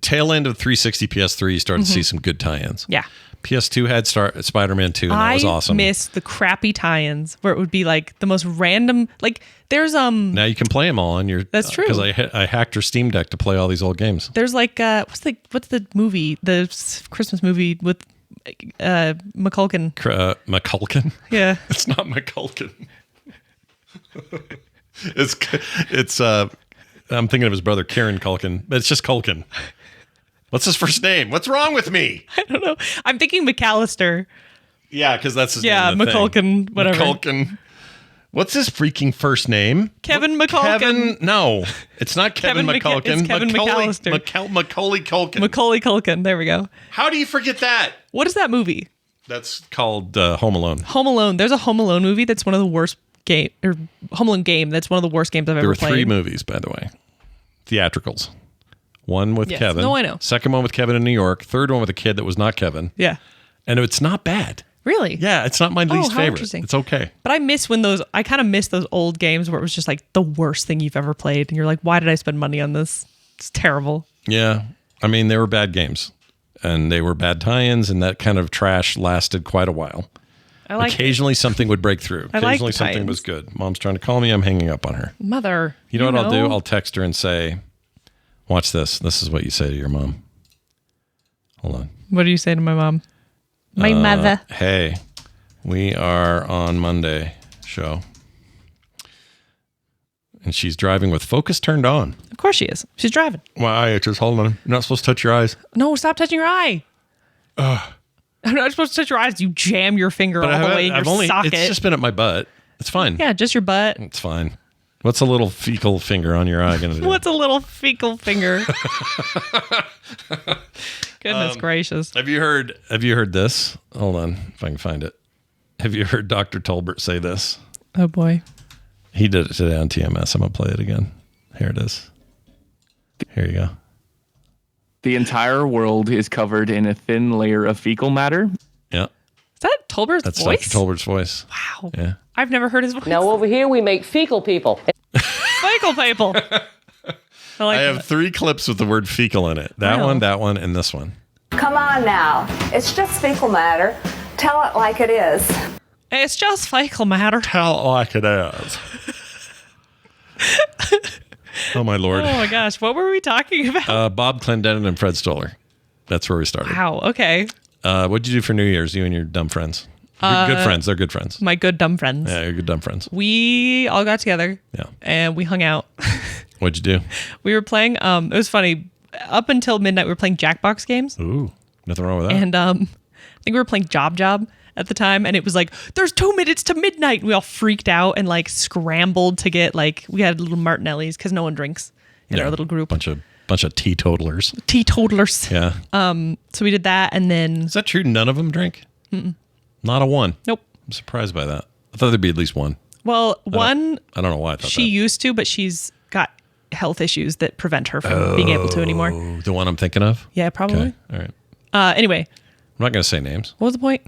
Tail end of 360 PS3, you started to see some good tie-ins. Yeah. PS2 had Spider-Man 2, and that was awesome. I miss the crappy tie-ins where it would be the most random. There's Now you can play them all on your. That's true. Because I hacked your Steam Deck to play all these old games. There's what's the movie, the Christmas movie with McCulkin. McCulkin? Yeah. It's not McCulkin. it's I'm thinking of his brother, Kieran Culkin, but it's just Culkin. What's his first name? What's wrong with me? I don't know. I'm thinking McAllister. Yeah, because that's his name. McCulkin, whatever. McCulkin. What's his freaking first name? Kevin McCulkin. No, it's not Kevin McCulkin. It's Kevin McAllister. Macaulay Culkin. Macaulay Culkin. There we go. How do you forget that? What is that movie? That's called Home Alone. Home Alone. There's a Home Alone movie that's one of the worst game or Home Alone game. That's one of the worst games I've ever played. There were 3 movies, by the way. Theatricals. One with Kevin. No, I know. Second one with Kevin in New York. Third one with a kid that was not Kevin. Yeah. And it's not bad. Really? Yeah, it's not my least how favorite. interesting. It's okay. But I kind of miss those old games where it was just like the worst thing you've ever played. And you're like, why did I spend money on this? It's terrible. Yeah. I mean, they were bad games. And they were bad tie-ins, and that kind of trash lasted quite a while. Occasionally something would break through. Occasionally something was good. Mom's trying to call me. I'm hanging up on her. Mother. You know what I'll do? I'll text her and say, watch this. This is what you say to your mom. Hold on. What do you say to my mom? My mother. Hey, we are on Monday show. And she's driving with focus turned on. Of course she is. She's driving. Why? Just hold on. You're not supposed to touch your eyes. No, stop touching your eye. I'm not supposed to touch your eyes. You jam your finger all the way in your socket. It's just been at my butt. It's fine. Yeah, just your butt. It's fine. What's a little fecal finger on your eye going to do? What's a little fecal finger? Goodness gracious. Have you heard this? Hold on, if I can find it. Have you heard Dr. Tolbert say this? Oh boy. He did it today on TMS. I'm going to play it again. Here it is. Here you go. The entire world is covered in a thin layer of fecal matter. Yeah. Is that Tolbert's voice? That's Dr. Tolbert's voice. Wow. Yeah. I've never heard his voice. Now over here we make fecal people. Fecal people. I have 3 clips with the word fecal in it. That one, and this one. Come on now. It's just fecal matter. Tell it like it is. It's just fecal matter. Tell it like it is. Oh, my Lord. Oh, my gosh. What were we talking about? Bob Clendenin and Fred Stoller. That's where we started. Wow. Okay. What'd you do for New Year's, you and your dumb friends? Good friends. They're good friends. My good dumb friends. Yeah, you're good dumb friends. We all got together. Yeah. And we hung out. What'd you do? We were playing, it was funny. Up until midnight, we were playing Jackbox games. Ooh, nothing wrong with that. And I think we were playing Job at the time. And it was like, there's 2 minutes to midnight. And we all freaked out and like scrambled to get we had little Martinellis because no one drinks in our little group. Bunch of teetotalers. Teetotalers. Yeah. So we did that. And then. Is that true? None of them drink? Mm-mm. Not a one. Nope. I'm surprised by that. I thought there'd be at least one. Well, one. I don't know why I thought she used to, but she's got health issues that prevent her from being able to anymore. The one I'm thinking of? Yeah, probably. Okay. All right. Anyway. I'm not going to say names. What was the point?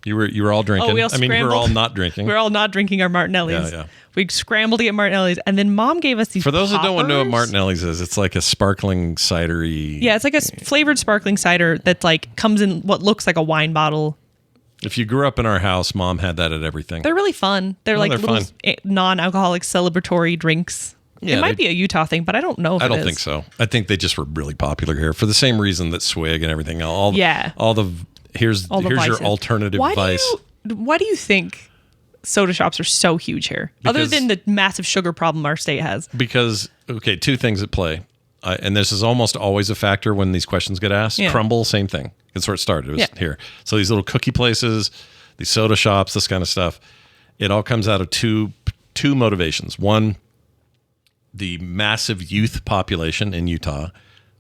You were all drinking. We all we were all not drinking. We were all not drinking our Martinellis. Yeah. We scrambled to get Martinellis, and then Mom gave us these. For those poppers. that don't know what Martinelli's is, it's like a sparkling cidery. Yeah, it's like a flavored sparkling cider that comes in what looks like a wine bottle. If you grew up in our house, Mom had that at everything. They're really fun. They're like little fun. non-alcoholic celebratory drinks. Yeah, it might be a Utah thing, but I don't know if I don't think so. I think they just were really popular here for the same reason that Swig and everything. Here's your alternative vice. Why do you think soda shops are so huge here? Other than the massive sugar problem our state has. Because, okay, 2 things at play. And this is almost always a factor when these questions get asked. Yeah. Crumble, same thing. That's where it started. It was here. So these little cookie places, these soda shops, this kind of stuff, it all comes out of two motivations. One, the massive youth population in Utah.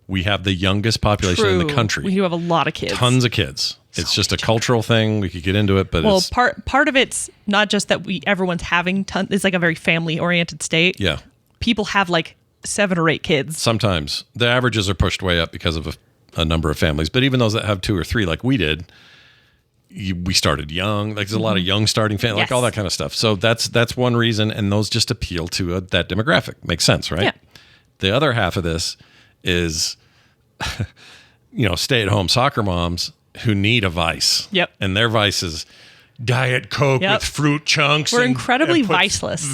We have the youngest population in the country. We do have a lot of kids. Tons of kids. It's just a cultural thing. We could get into it, but part of it's not just that everyone's having tons. It's like a very family oriented state. Yeah. People have 7 or 8 kids. Sometimes the averages are pushed way up because of a number of families, but even those that have 2 or 3, like we did, we started young. There's a lot of young starting families, all that kind of stuff. So that's one reason, and those just appeal to that demographic. Makes sense, right? Yeah. The other half of this is, stay-at-home soccer moms who need a vice. Yep. And their vice is Diet Coke with fruit chunks. We're incredibly viceless.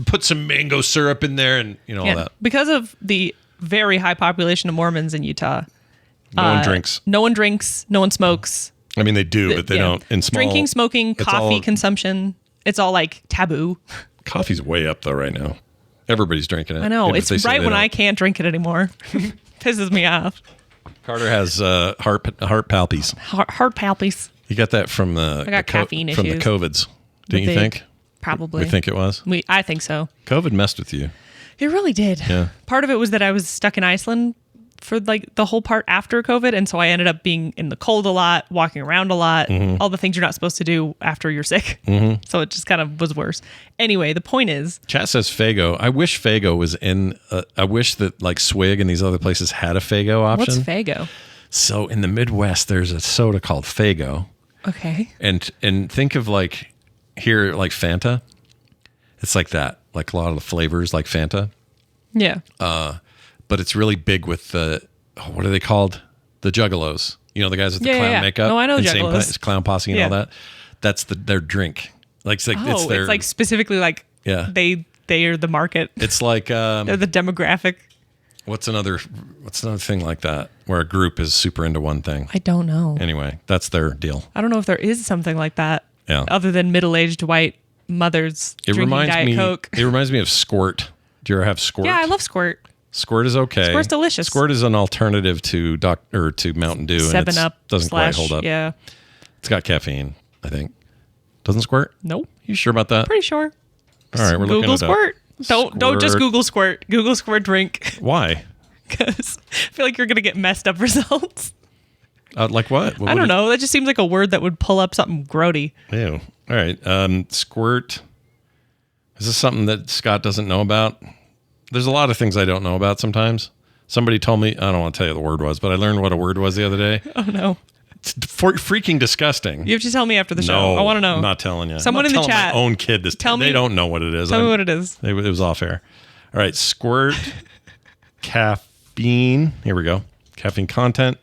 Put some mango syrup in there and all that. Because of the very high population of Mormons in Utah. No one drinks. No one drinks. No one smokes. I mean, they do, but they don't. In small, drinking, smoking, coffee consumption. It's all taboo. Coffee's way up though right now. Everybody's drinking it. I know. It's right when I can't drink it anymore. Pisses me off. Carter has heart palpies. Heart palpies. You got that from the caffeine from issues. the COVIDs, didn't you think? Probably. We think it was? I think so. COVID messed with you. It really did. Yeah. Part of it was that I was stuck in Iceland for like the whole part after COVID. And so I ended up being in the cold a lot, walking around a lot, all the things you're not supposed to do after you're sick. So it just kind of was worse. Anyway, the point is, chat says Faygo. I wish Faygo was in, I wish that like Swig and these other places had a Faygo option. What's Faygo? So in the Midwest, there's a soda called Faygo. Okay. And think of like here, like Fanta. It's like that, like a lot of the flavors like Fanta. Yeah. But it's really big with the, what are they called? The Juggalos. You know, the guys with the clown makeup. No, I know and Juggalos. Clown Posse and all that. That's their drink. Like, it's like specifically like they are the market. It's like they're the demographic. What's another thing like that where a group is super into one thing? I don't know. Anyway, that's their deal. I don't know if there is something like that. Yeah. Other than middle-aged white mothers drinking Diet Coke. It reminds me of Squirt. Do you ever have Squirt? Yeah, I love Squirt. Squirt is okay. Squirt's delicious. Squirt is an alternative to Mountain Dew. 7-Up doesn't quite hold up. Yeah. It's got caffeine, I think. Doesn't Squirt? Nope. You sure about that? Pretty sure. All right, we're Google looking it Squirt. up. Don't just Google Squirt. Google Squirt drink. Why? Because I feel like you're going to get messed up results. Like what? I don't know. That just seems like a word that would pull up something grody. Ew. All right. Squirt. Is this something that Scott doesn't know about? There's a lot of things I don't know about sometimes. Somebody told me, I don't want to tell you what the word was, but I learned what a word was the other day. Oh, no. It's freaking disgusting. You have to tell me after the show. No, I want to know. I'm not telling you. Someone I'm not in the telling chat. My own kid this. They don't know what it is. Tell me what it is. It was off air. All right. Squirt. Caffeine. Here we go. Caffeine content.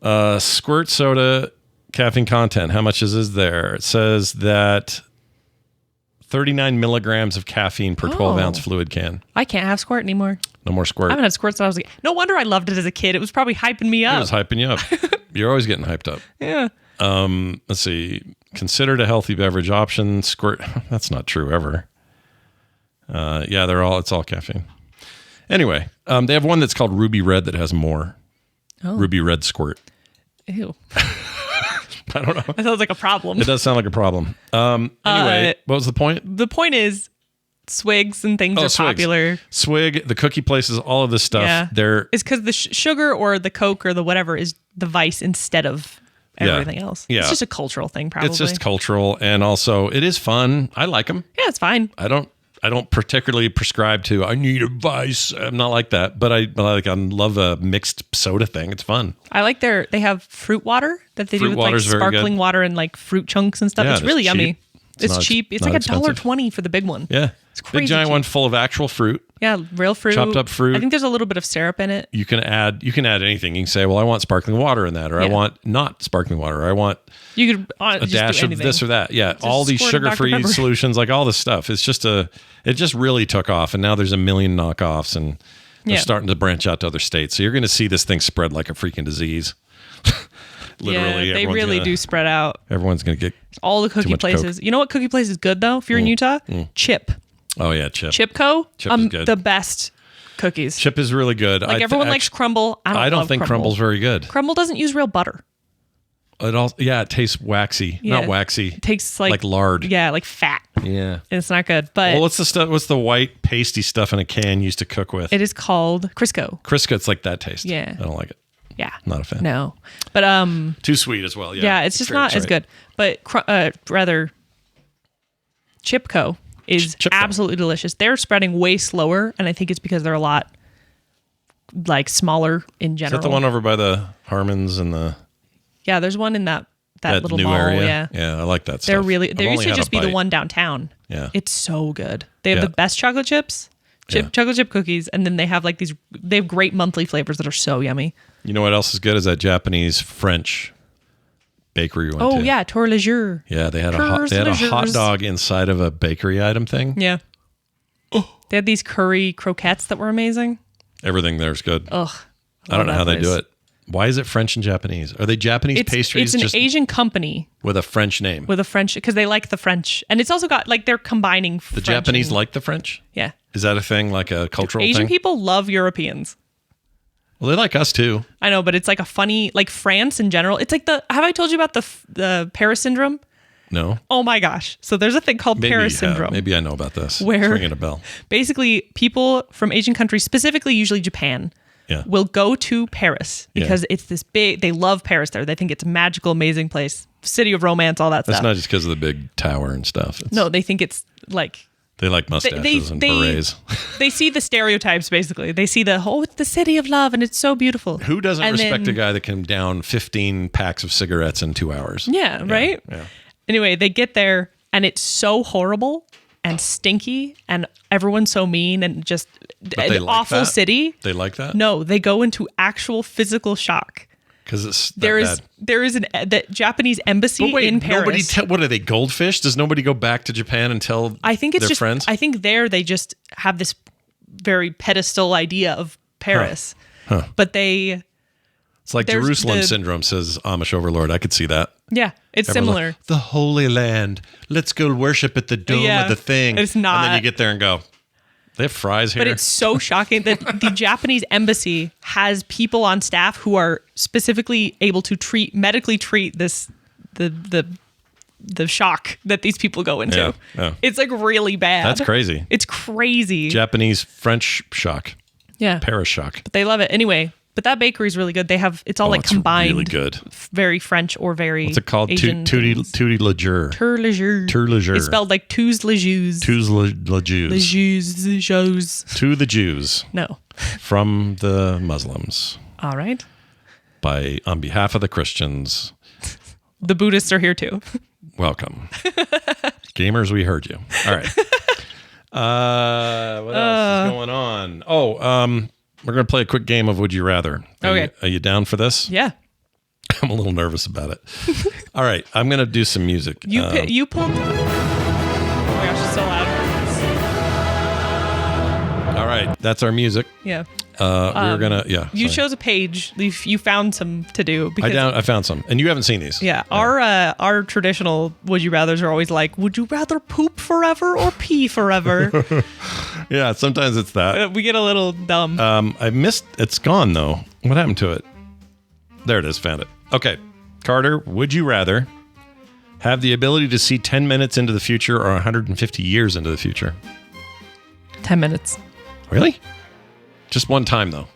Squirt soda. Caffeine content. How much is there? It says that 39 milligrams of caffeine per 12-ounce fluid can. I can't have Squirt anymore. No more Squirt. I haven't had Squirt since I was like, no wonder I loved it as a kid. It was probably hyping me up. It was hyping you up. You're always getting hyped up. Yeah. Let's see. Considered a healthy beverage option. Squirt. That's not true ever. Yeah, it's all caffeine. Anyway, they have one that's called Ruby Red that has more. Oh. Ruby Red Squirt. Ew. I don't know. That sounds like a problem. It does sound like a problem. Anyway, what was the point? The point is Swigs and things are Swigs. popular. Swig, the cookie places, all of this stuff. Yeah. It's because the sugar or the Coke or the whatever is the vice instead of everything else. Yeah. It's just a cultural thing, probably. It's just cultural, and also it is fun. I like them. Yeah, it's fine. I don't particularly prescribe to, I need a vice. I'm not like that, but I love a mixed soda thing. It's fun. I like they have fruit water that they do with like water's very sparkling good. water and like fruit chunks and stuff. Yeah, it's really yummy. It's cheap. It's like expensive. $1.20 for the big one. Yeah. It's crazy Big giant cheap. one full of actual fruit. Yeah, real fruit. Chopped up fruit. I think there's a little bit of syrup in it. You can add anything. You can say, well, I want sparkling water in that, or I want not sparkling water, or I want you could a dash of this or that. Yeah, Just all these squirt of Dr. sugar-free Pepper. solutions, like all this stuff. It just really took off, and now there's a million knockoffs, and they're starting to branch out to other states. So you're going to see this thing spread like a freaking disease. Literally, yeah, they really do spread out. Everyone's going to get all the cookie places. Coke. You know what cookie place is good though? If you're in Utah, Chip. Oh yeah, Chip. Chipco. Chip is good. The best cookies. Chip is really good. Like everyone likes Crumble. I don't think Crumble's very good. Crumble doesn't use real butter. It tastes waxy. Yeah. Not waxy. It tastes like lard. Yeah, like fat. Yeah. It's not good. But what's the stuff? What's the white pasty stuff in a can used to cook with? it is called Crisco. Crisco. It's like that taste. Yeah. I don't like it. Yeah. Not a fan. No. But too sweet as well. Yeah. Yeah, it's just not as good. But rather Chipco is absolutely delicious. They're spreading way slower, and I think it's because they're a lot like smaller in general. Is that the one over by the Harmons and the? Yeah, there's one in that little new mall. Yeah, Yeah, I like that stuff. they're really. There I've used only to had just a be the bite. one downtown. Yeah, it's so good. They have Yeah. the best chocolate chips, chocolate chip cookies, and then they have like these. They have great monthly flavors that are so yummy. You know what else is good? Is that Japanese French bakery we went to. Oh yeah, Tour Le Jour. Yeah, they had a hot dog inside of a bakery item thing. Yeah. They had these curry croquettes that were amazing. Everything there's good. Ugh. I don't know how they do it. Why is it French and Japanese? Are they Japanese pastries? It's an Asian company with a French name. With a French, because they like the French, and it's also got like they're combining. The French Japanese and, like the French. Yeah. Is that a thing? Like a cultural Asian thing? people love Europeans. Well, they like us too. I know, but it's like a funny, like France in general. It's like have I told you about the Paris syndrome? No. Oh my gosh. So there's a thing called Paris syndrome. Maybe I know about this. Where it's ringing a bell. Basically, people from Asian countries, specifically usually Japan, will go to Paris because it's this big, they love Paris there. They think it's a magical, amazing place. City of romance, all that stuff. That's not just because of the big tower and stuff. No, they think it's like... They like mustaches and berets. They see the stereotypes, basically. They see it's the city of love and it's so beautiful. Who doesn't respect a guy that can down 15 packs of cigarettes in 2 hours? Yeah, right? Yeah. Anyway, they get there and it's so horrible and stinky and everyone's so mean and just an awful city. They like that? No, they go into actual physical shock. Because it's there is the Japanese embassy in Paris. What are they, goldfish? Does nobody go back to Japan and tell their friends? I think they just have this very pedestal idea of Paris. Huh. But it's like Jerusalem syndrome, says Amish Overlord. I could see that. Yeah, it's similar. Like, the Holy Land. Let's go worship at the dome of the thing. It's not. And then you get there and go, they have fries here. But it's so shocking that the Japanese embassy has people on staff who are specifically able to medically treat this the shock that these people go into. Yeah. It's like really bad. That's crazy. It's crazy. Japanese French shock. Yeah. Paris shock. But they love it. Anyway, but that bakery is really good. It's all like combined. Really good. Very French or very What's it called? Asian. Tutti le jour. Tour le jour. Tour le jour. It's spelled like tous les Jews. Tous le Jews. Les Jews. The Jews. To the Jews. No. From the Muslims. All right. On behalf of the Christians. The Buddhists are here too. Welcome. Gamers, we heard you. All right. What else is going on? We're going to play a quick game of Would You Rather. Are you down for this? Yeah. I'm a little nervous about it. All right. I'm going to do some music. You pulled... Oh my gosh, it's so loud. All right. That's our music. Yeah. We're going to... You chose a page. You found some to do. Because, I found some. And you haven't seen these. Yeah. Our traditional Would You Rathers are always like, would you rather poop forever or pee forever? Yeah, sometimes it's that. We get a little dumb. It's gone though. What happened to it? There it is, found it. Okay. Carter, would you rather have the ability to see 10 minutes into the future or 150 years into the future? 10 minutes. Really? Just one time though.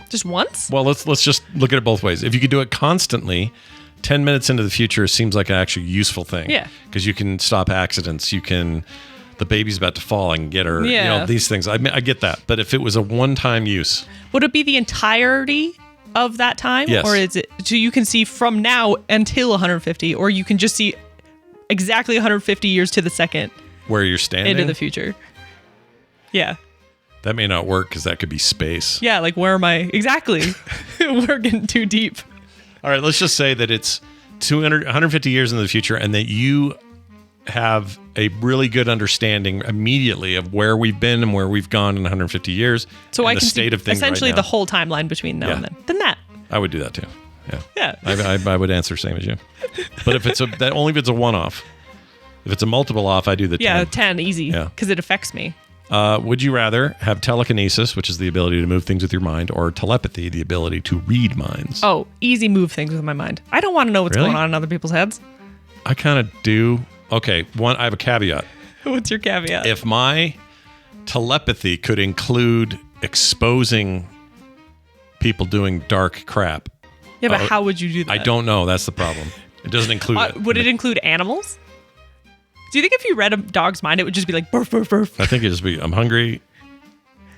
Just once? Well, let's just look at it both ways. If you could do it constantly, 10 minutes into the future seems like an actually useful thing. Yeah. Because you can stop accidents. The baby's about to fall and get her. Yeah. These things. I get that. But if it was a one-time use. Would it be the entirety of that time? Yes. Or is it, so you can see from now until 150, or you can just see exactly 150 years to the second. Where you're standing? Into the future. Yeah. That may not work because that could be space. Yeah, like where am I? Exactly. We're getting too deep. All right, let's just say that it's 150 years into the future and that you have a really good understanding immediately of where we've been and where we've gone in 150 years. So I can see state of things essentially right now. the whole timeline between now and then. Then that. I would do that too. Yeah. Yeah. I would answer same as you. But if it's only if it's a one-off. If it's a multiple off, I do the 10. Yeah, 10, easy. Because it affects me. Would you rather have telekinesis, which is the ability to move things with your mind, or telepathy, the ability to read minds? Oh, easy move things with my mind. I don't want to know what's going on in other people's heads. I kind of do. Okay, I have a caveat. What's your caveat? If my telepathy could include exposing people doing dark crap. Yeah, but how would you do that? I don't know. That's the problem. It doesn't include it. Would it include animals? Do you think if you read a dog's mind, it would just be like, burf, burf, burf? I think it'd just be, I'm hungry.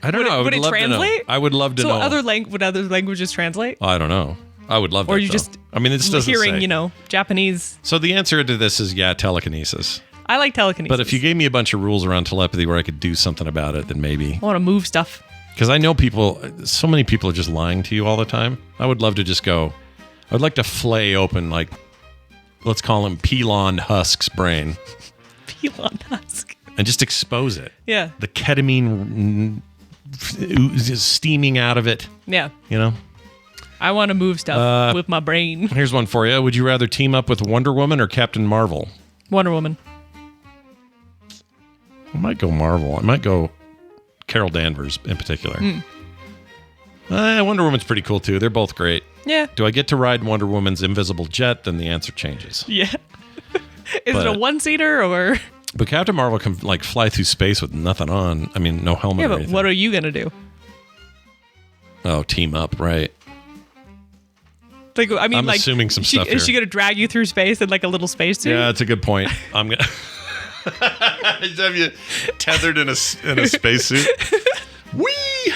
I don't know. Would it translate? I would love to know. So would other languages translate? I don't know. I would love that. Or you just this doesn't hearing, say. Japanese. So the answer to this is telekinesis. I like telekinesis. But if you gave me a bunch of rules around telepathy where I could do something about it, then maybe. I want to move stuff. Because I know so many people are just lying to you all the time. I would love to just go, I would like to flay open, like, let's call him Pelon Husk's brain. Pelon Husk. And just expose it. Yeah. The ketamine is steaming out of it. Yeah. I want to move stuff with my brain. Here's one for you. Would you rather team up with Wonder Woman or Captain Marvel? Wonder Woman. I might go Marvel. I might go Carol Danvers in particular. Wonder Woman's pretty cool too. They're both great. Yeah. Do I get to ride Wonder Woman's invisible jet? Then the answer changes. Yeah. Is it a one-seater or? But Captain Marvel can like fly through space with nothing on. I mean, no helmet. Yeah, or but anything. what are you gonna do? Oh, team up, right? Like, I mean, I'm like, assuming some stuff Is she here. gonna drag you through space in like a little spacesuit? Yeah, that's a good point. I'm gonna have you tethered in a spacesuit. Whee!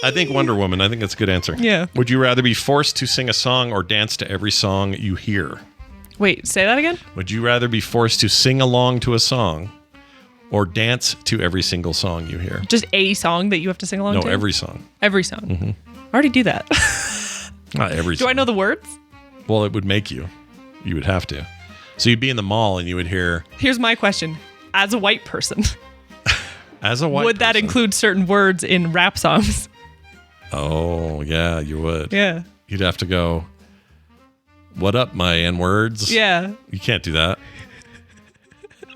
I think Wonder Woman. I think that's a good answer. Yeah. Would you rather be forced to sing a song or dance to every song you hear? Wait, say that again? Would you rather be forced to sing along to a song or dance to every single song you hear? Just a song that you have to sing along to? No, every song. Every song. Mm-hmm. I already do that. Not every Do song. I know the words? Well, it would make you. You would have to. So you'd be in the mall and you would hear... Here's my question. As a white person, As a white would that person- include certain words in rap songs? Oh, yeah, you would. Yeah. You'd have to go, what up, my N-words? Yeah. You can't do that.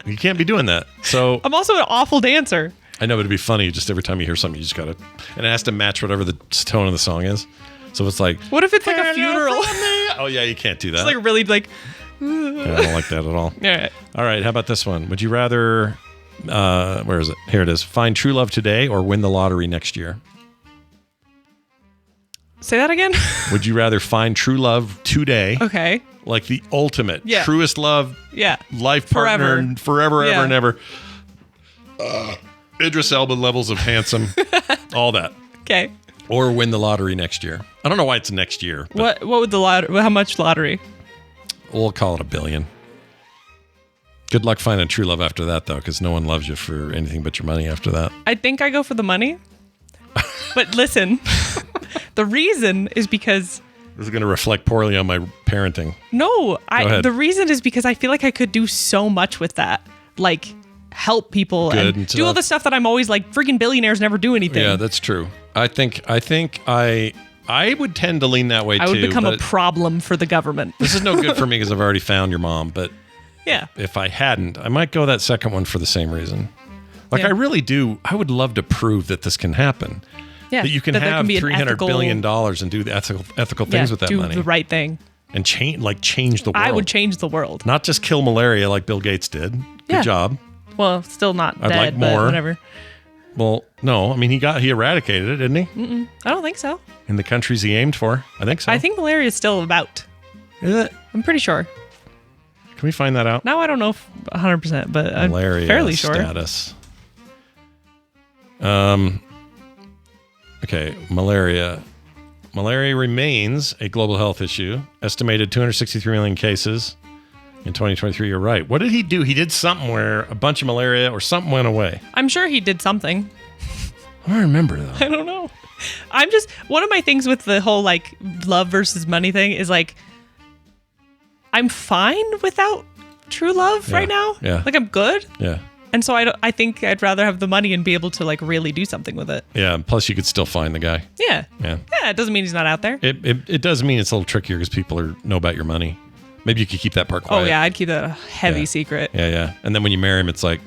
You can't be doing that. So I'm also an awful dancer. I know, but it'd be funny. Just every time you hear something, you just gotta, and it has to match whatever the tone of the song is. So it's like, What if it's like a funeral? oh yeah, you can't do that. It's like really like. Yeah, I don't like that at all. All right. All right, how about this one? Would you rather, where is it? Here it is. Find true love today or win the lottery next year? Say that again? Would you rather find true love today? Okay. Like the ultimate, Yeah. truest love, Yeah. life Forever. partner, forever, Yeah. ever and ever. Idris Elba levels of handsome, all that. Okay. Or win the lottery next year. I don't know why it's next year. But What would the lottery? How much lottery? we'll call it $1 billion. Good luck finding true love after that, though, because no one loves you for anything but your money after that. I think I go for the money. But listen, the reason is because This is going to reflect poorly on my parenting. no, ahead. the reason is because I feel like I could do so much with that, like help people Good and and do all stuff. the stuff that I'm always like freaking billionaires never do anything. Yeah, that's true. I think I would tend to lean that way, too. I would become a but problem for the government. this is no good for me because I've already found your mom, but Yeah. if I hadn't, I might go that second one for the same reason. Like, Yeah. I really do. I would love to prove that this can happen. Yeah. That you can there have be an $300 ethical- billion and do the ethical things with that do money. the right thing. And change the world. I would change the world. Not just kill malaria like Bill Gates did. Good Yeah. job. Well, still not I'd dead, like but more. whatever. Well, no. I mean, he eradicated it, didn't he? I don't think so. In the countries he aimed for. I think so. I think malaria is still about. Is it? I'm pretty sure. Can we find that out? Now I don't know if 100%, but Malaria I'm fairly sure. status. Okay, malaria. Malaria remains a global health issue. Estimated 263 million cases in 2023. You're right. What did he do? He did something where a bunch of malaria or something went away. I'm sure he did something. I don't remember though. I don't know. I'm just one of my things with the whole like love versus money thing is like I'm fine without true love right now. Yeah. Like I'm good. Yeah. And so I think I'd rather have the money and be able to like really do something with it. Yeah. Plus, you could still find the guy. Yeah. Yeah. Yeah, it doesn't mean he's not out there. It does mean it's a little trickier because people know about your money. Maybe you could keep that part quiet. Oh yeah, I'd keep that a heavy Yeah. secret. Yeah, yeah. And then when you marry him, it's like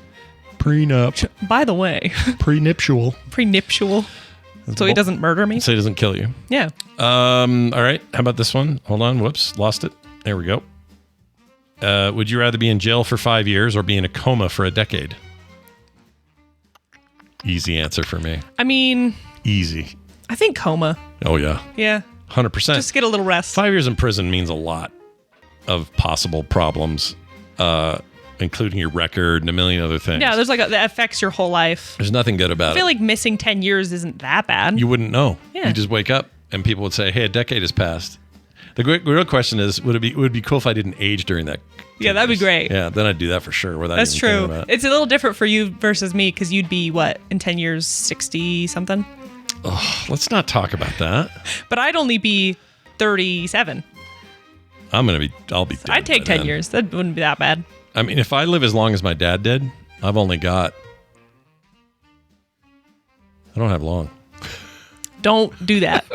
prenup, By the way, prenuptial. prenuptial. So he doesn't murder me. So he doesn't kill you. Yeah. All right. How about this one? Hold on. Whoops. Lost it. There we go. Would you rather be in jail for 5 years or be in a coma for a decade? Easy answer for me. I mean, Easy. I think coma. Oh, yeah. Yeah. 100%. Just get a little rest. 5 years in prison means a lot of possible problems, including your record and a million other things. Yeah, there's like that affects your whole life. There's nothing good about I feel it. like missing 10 years isn't that bad. You wouldn't know. Yeah. You just wake up and people would say, hey, a decade has passed. The real question is, would it be cool if I didn't age during that? Yeah, that'd be great. Yeah, then I'd do that for sure. Without That's even true. thinking about it. It's a little different for you versus me because you'd be what in 10 years, 60 something. Let's not talk about that. But I'd only be 37. I'll be dead I'd take by 10 then. years. That wouldn't be that bad. I mean, if I live as long as my dad did, I've only got. I don't have long. Don't do that.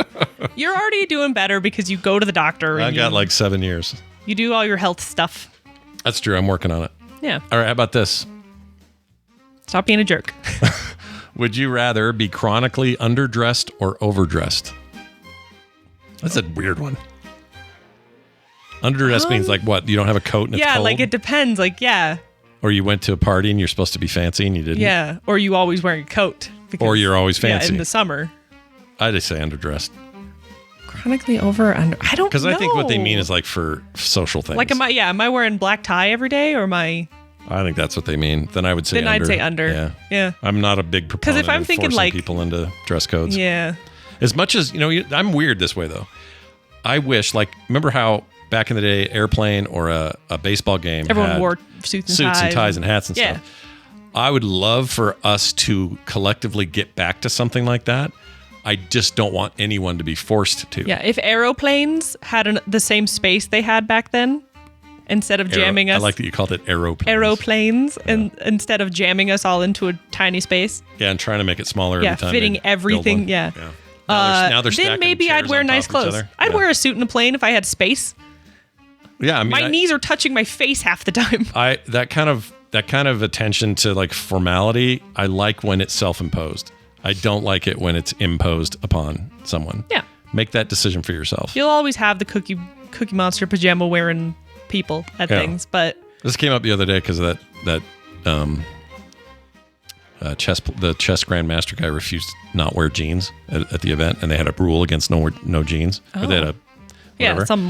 You're already doing better because you go to the doctor. I And got like 7 years. you do all your health stuff. That's true. I'm working on it. Yeah. All right. How about this? Stop being a jerk. Would you rather be chronically underdressed or overdressed? That's a weird one. Underdressed means like what? You don't have a coat and it's cold? Like it depends. Like, yeah. Or you went to a party and you're supposed to be fancy and you didn't. Yeah. Or you always wearing a coat. Or you're always fancy. Yeah, in the summer. I just say underdressed. Chronically over or under? I don't know. Because I think what they mean is like for social things. Like, am I wearing black tie every day or am I? I think that's what they mean. Then I would say under. Then I'd say under. Yeah. Yeah. I'm not a big proponent if I'm of thinking forcing like people into dress codes. Yeah. As much as, I'm weird this way though. I wish, like, remember how back in the day, airplane or a baseball game, everyone wore suits and ties and hats and stuff. I would love for us to collectively get back to something like that. I just don't want anyone to be forced to. Yeah, if aeroplanes had the same space they had back then, instead of jamming us. I like that you called it aeroplanes. Aeroplanes, and instead of jamming us all into a tiny space. Yeah, and trying to make it smaller every time. Fitting everything. Yeah. Now they're then maybe I'd wear nice clothes. I'd wear a suit in a plane if I had space. Yeah, I mean, my knees are touching my face half the time. That kind of attention to like formality, I like when it's self-imposed. I don't like it when it's imposed upon someone. Yeah. Make that decision for yourself. You'll always have the Cookie Monster pajama wearing people at things, but this came up the other day because of the chess grandmaster guy refused to not wear jeans at the event, and they had a rule against no jeans. Oh. Or they had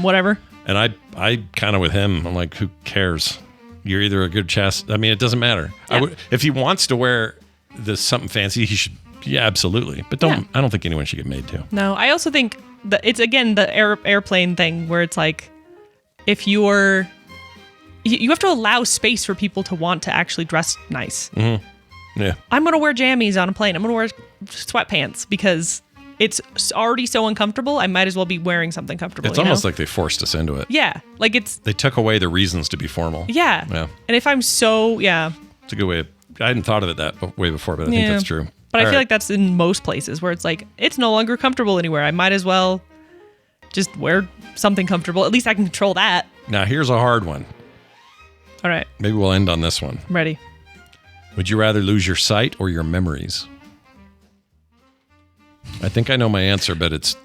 whatever. And I kind of with him, I'm like, who cares? You're either a good chess. I mean, it doesn't matter. Yeah. If he wants to wear something fancy, he should. Yeah, absolutely. But I don't think anyone should get made to. No, I also think that it's again the airplane thing where it's like, if you have to allow space for people to want to actually dress nice. Mm-hmm. Yeah. I'm going to wear jammies on a plane. I'm going to wear sweatpants because it's already so uncomfortable. I might as well be wearing something comfortable. It's almost like they forced us into it. Yeah. Like they took away the reasons to be formal. Yeah. Yeah. And if I'm so, It's a good way I hadn't thought of it that way before, but I think that's true. But I feel like that's in most places where it's like, it's no longer comfortable anywhere. I might as well just wear something comfortable. At least I can control that. Now, here's a hard one. All right. Maybe we'll end on this one. I'm ready. Would you rather lose your sight or your memories? I think I know my answer, but it's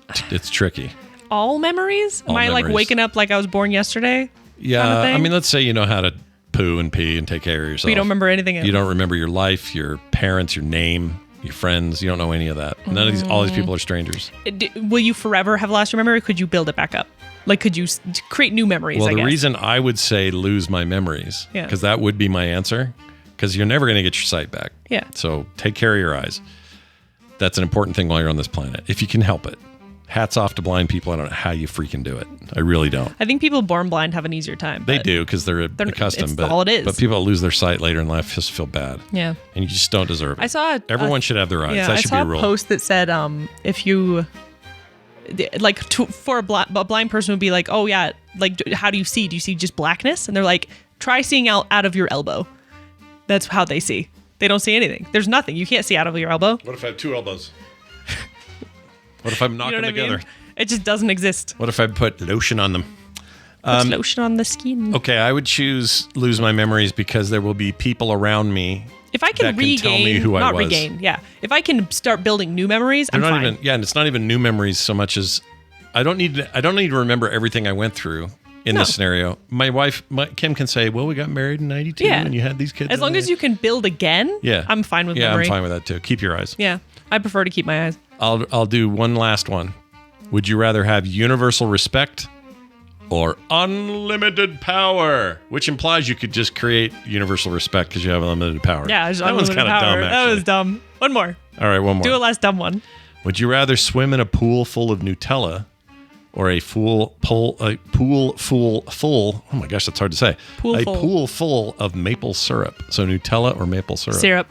tricky. All memories? Am I like waking up like I was born yesterday? Yeah. Kind of thing? I mean, let's say you know how to poo and pee and take care of yourself. But you don't remember anything else. You don't remember your life, your parents, your name, your friends. You don't know any of that. None of all these people are strangers. Will you forever have lost your memory, or could you build it back up? Like, could you create new memories? Well, the reason I would say lose my memories, because that would be my answer, because you're never going to get your sight back. Yeah. So take care of your eyes. That's an important thing while you're on this planet, if you can help it. Hats off to blind people. I don't know how you freaking do it. I really don't. I think people born blind have an easier time. They do because they're accustomed. But all it is. But people that lose their sight later in life just feel bad. Yeah. And you just don't deserve it. I saw everyone should have their eyes. Yeah, that should be a rule. I saw a post that said if you for a blind person would be like, oh yeah, like how do you see? Do you see just blackness? And they're like, try seeing out of your elbow. That's how they see. They don't see anything. There's nothing. You can't see out of your elbow. What if I have two elbows? What if I'm knocking them together? It just doesn't exist. What if I put lotion on them? Put lotion on the skin. Okay, I would choose lose my memories because there will be people around me. If I can regain, tell me who I was. Yeah. If I can start building new memories, I'm fine. And it's not even new memories so much as I don't need to remember everything I went through in this scenario. My wife, Kim, can say, "Well, we got married in '92, and you had these kids." As long as you can build again, I'm fine with memory. Yeah, I'm fine with that too. Keep your eyes. Yeah, I prefer to keep my eyes. I'll do one last one. Would you rather have universal respect or unlimited power? Which implies you could just create universal respect because you have unlimited power. Yeah, that one's kind of dumb, actually. That was dumb. One more. All right, one more. Do a last dumb one. Would you rather swim in a pool full of Nutella or a pool full? Oh my gosh, that's hard to say. Pool full of maple syrup. So Nutella or maple syrup? Syrup.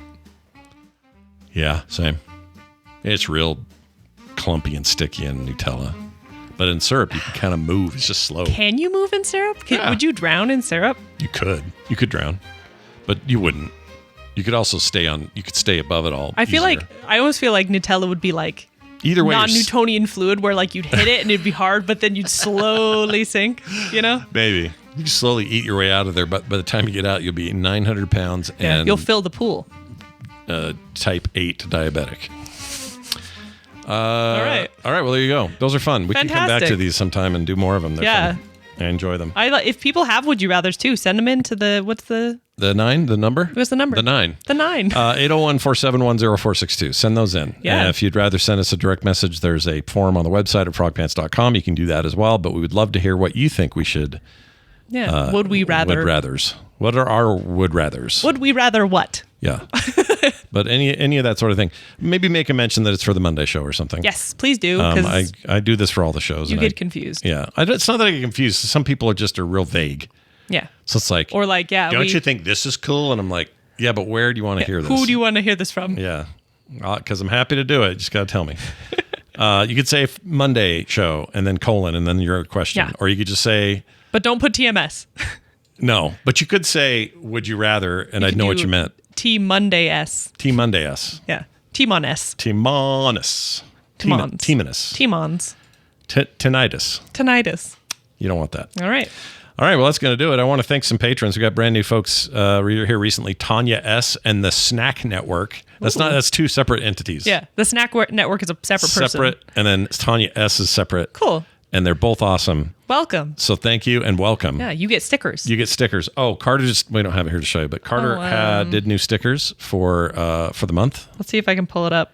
Yeah, same. It's real clumpy and sticky in Nutella. But in syrup, you can kind of move. It's just slow. Can you move in syrup? Would you drown in syrup? You could. You could drown. But you wouldn't. You could also stay above it all. I almost feel like Nutella would be like either way, non-Newtonian fluid where like you'd hit it and it'd be hard, but then you'd slowly sink, you know? Maybe. You just slowly eat your way out of there, but by the time you get out, you'll be 900 pounds and you'll fill the pool. Type 8 diabetic. All right. Well, there you go. Those are fun. We can come back to these sometime and do more of them. They're fun. I enjoy them. If people have Would You Rathers too, send them into the, what's the 9, the number? What's the number? The 9. The 9. 801-471-0462. Send those in. Yeah. And if you'd rather send us a direct message, there's a form on the website at frogpants.com. You can do that as well, but we would love to hear what you think we should. Yeah. Would we rather? Would rathers. What are our would rathers? Would we rather what? Yeah. But any of that sort of thing. Maybe make a mention that it's for the Monday show or something. Yes, please do. I do this for all the shows. You get confused. Yeah. It's not that I get confused. Some people are real vague. Yeah. So it's like, or like, yeah. Don't you think this is cool? And I'm like, yeah, but where do you want to hear this? Who do you want to hear this from? Yeah. Because I'm happy to do it. Just got to tell me. You could say Monday show and then colon and then your question. Yeah. Or you could just say. But don't put TMS. No. But you could say, would you rather? And I'd know what you meant. T Monday S. T Monday S. Yeah. T-Mon S. T-Monus. T-Mons. T-Minus. T-Mons. Tinnitus. Tinnitus. You don't want that. All right. All right, well, that's going to do it. I want to thank some patrons. We got brand new folks here recently, Tanya S. and the Snack Network. That's two separate entities. Yeah, the Snack Network is a separate person. Separate, and then Tanya S. is separate. Cool. And they're both awesome. Welcome. So thank you and welcome. Yeah, you get stickers. You get stickers. Oh, Carter we don't have it here to show you, but Carter did new stickers for the month. Let's see if I can pull it up.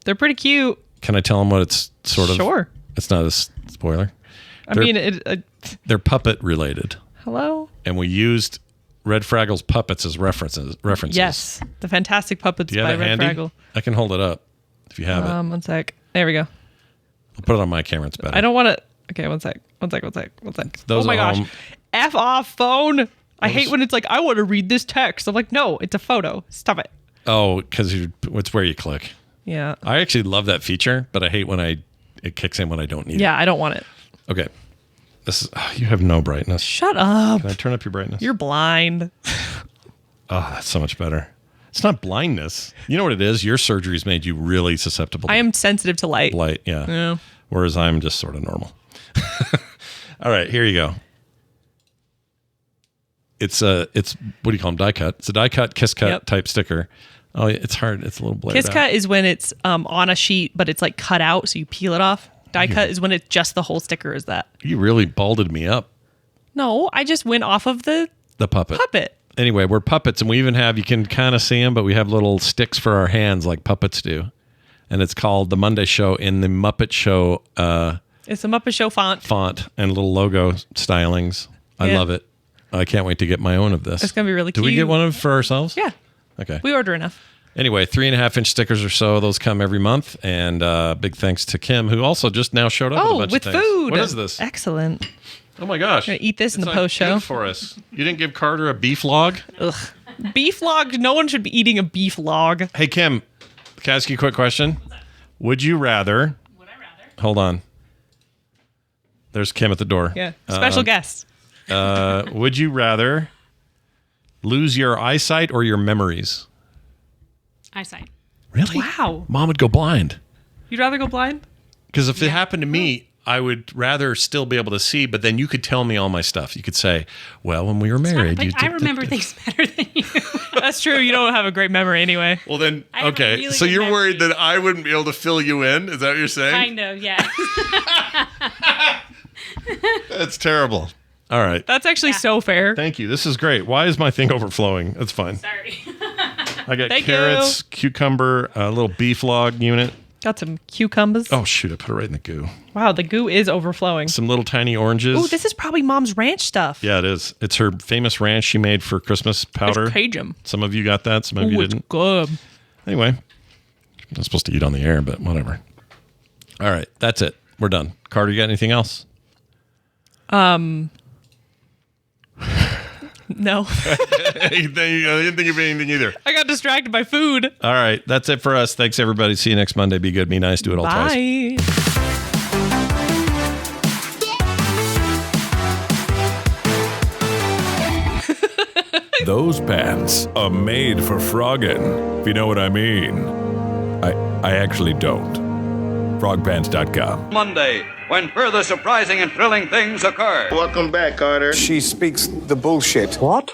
They're pretty cute. Can I tell them what it's sort of? Sure. It's not a spoiler. They're puppet related. Hello? And we used Red Fraggle's puppets as references. Yes. The Fantastic Puppets by Red Fraggle. I can hold it up if you have it. One sec. There we go. I'll put it on my camera. It's better. I don't want to. Okay, one sec. Those oh my gosh. F off phone. I hate when it's like, I want to read this text. I'm like, no, it's a photo. Stop it. Oh, because it's where you click. Yeah. I actually love that feature, but I hate when it kicks in when I don't need it. Yeah, I don't want it. Okay. You have no brightness. Shut up. Can I turn up your brightness? You're blind. Oh, that's so much better. It's not blindness. You know what it is? Your surgery's made you really susceptible. I am sensitive to light. Light, yeah. Whereas I'm just sort of normal. All right, here you go. It's what do you call them? Die cut. It's a die cut, kiss cut type sticker. Oh, it's hard. It's a little blared Kiss cut is when it's on a sheet, but it's like cut out, so you peel it off. Die cut is when it's just the whole sticker is that. You really balded me up. No, I just went off of the puppet. Anyway, we're puppets, and we even have, you can kind of see them, but we have little sticks for our hands like puppets do. And it's called The Monday Show in the Muppet Show. It's the Muppet Show font. And little logo stylings. I love it. I can't wait to get my own of this. It's going to be really cute. Do we get one for ourselves? Yeah. Okay. We order enough. Anyway, 3.5-inch stickers or so. Those come every month. And big thanks to Kim, who also just now showed up with a bunch of things. Food. What is this? Excellent. Oh my gosh. I'm going to eat this in the post show. For us. You didn't give Carter a beef log? Ugh. Beef log? No one should be eating a beef log. Hey, Kim, can I ask you a quick question? Would you rather? Would I rather? Hold on. There's Kim at the door. Yeah. Special guest. Would you rather lose your eyesight or your memories? Eyesight. Really? Wow. Mom would go blind. You'd rather go blind? Because if it happened to me, I would rather still be able to see, but then you could tell me all my stuff. You could say, well, when we were married. I remember things better than you. That's true. You don't have a great memory anyway. Well, then, okay. Really so you're worried that I wouldn't be able to fill you in? Is that what you're saying? Kind of, yeah. That's terrible. All right. That's actually so fair. Thank you. This is great. Why is my thing overflowing? That's fine. Sorry. I got carrots, cucumber, a little beef log unit. Got some cucumbers. Oh, shoot. I put it right in the goo. Wow, the goo is overflowing. Some little tiny oranges. Oh, this is probably Mom's ranch stuff. Yeah, it is. It's her famous ranch she made for Christmas powder. It's Cajun. Some of you got that. Some of you didn't. It's good. Anyway, I'm not supposed to eat on the air, but whatever. All right. That's it. We're done. Carter, you got anything else? No. I didn't think of anything either. I got distracted by food. All right. That's it for us. Thanks, everybody. See you next Monday. Be good. Be nice. Do it all twice. Bye. Those pants are made for frogging, if you know what I mean. I actually don't. Frogpants.com. Monday, when further surprising and thrilling things occur. Welcome back, Carter. She speaks the bullshit. What?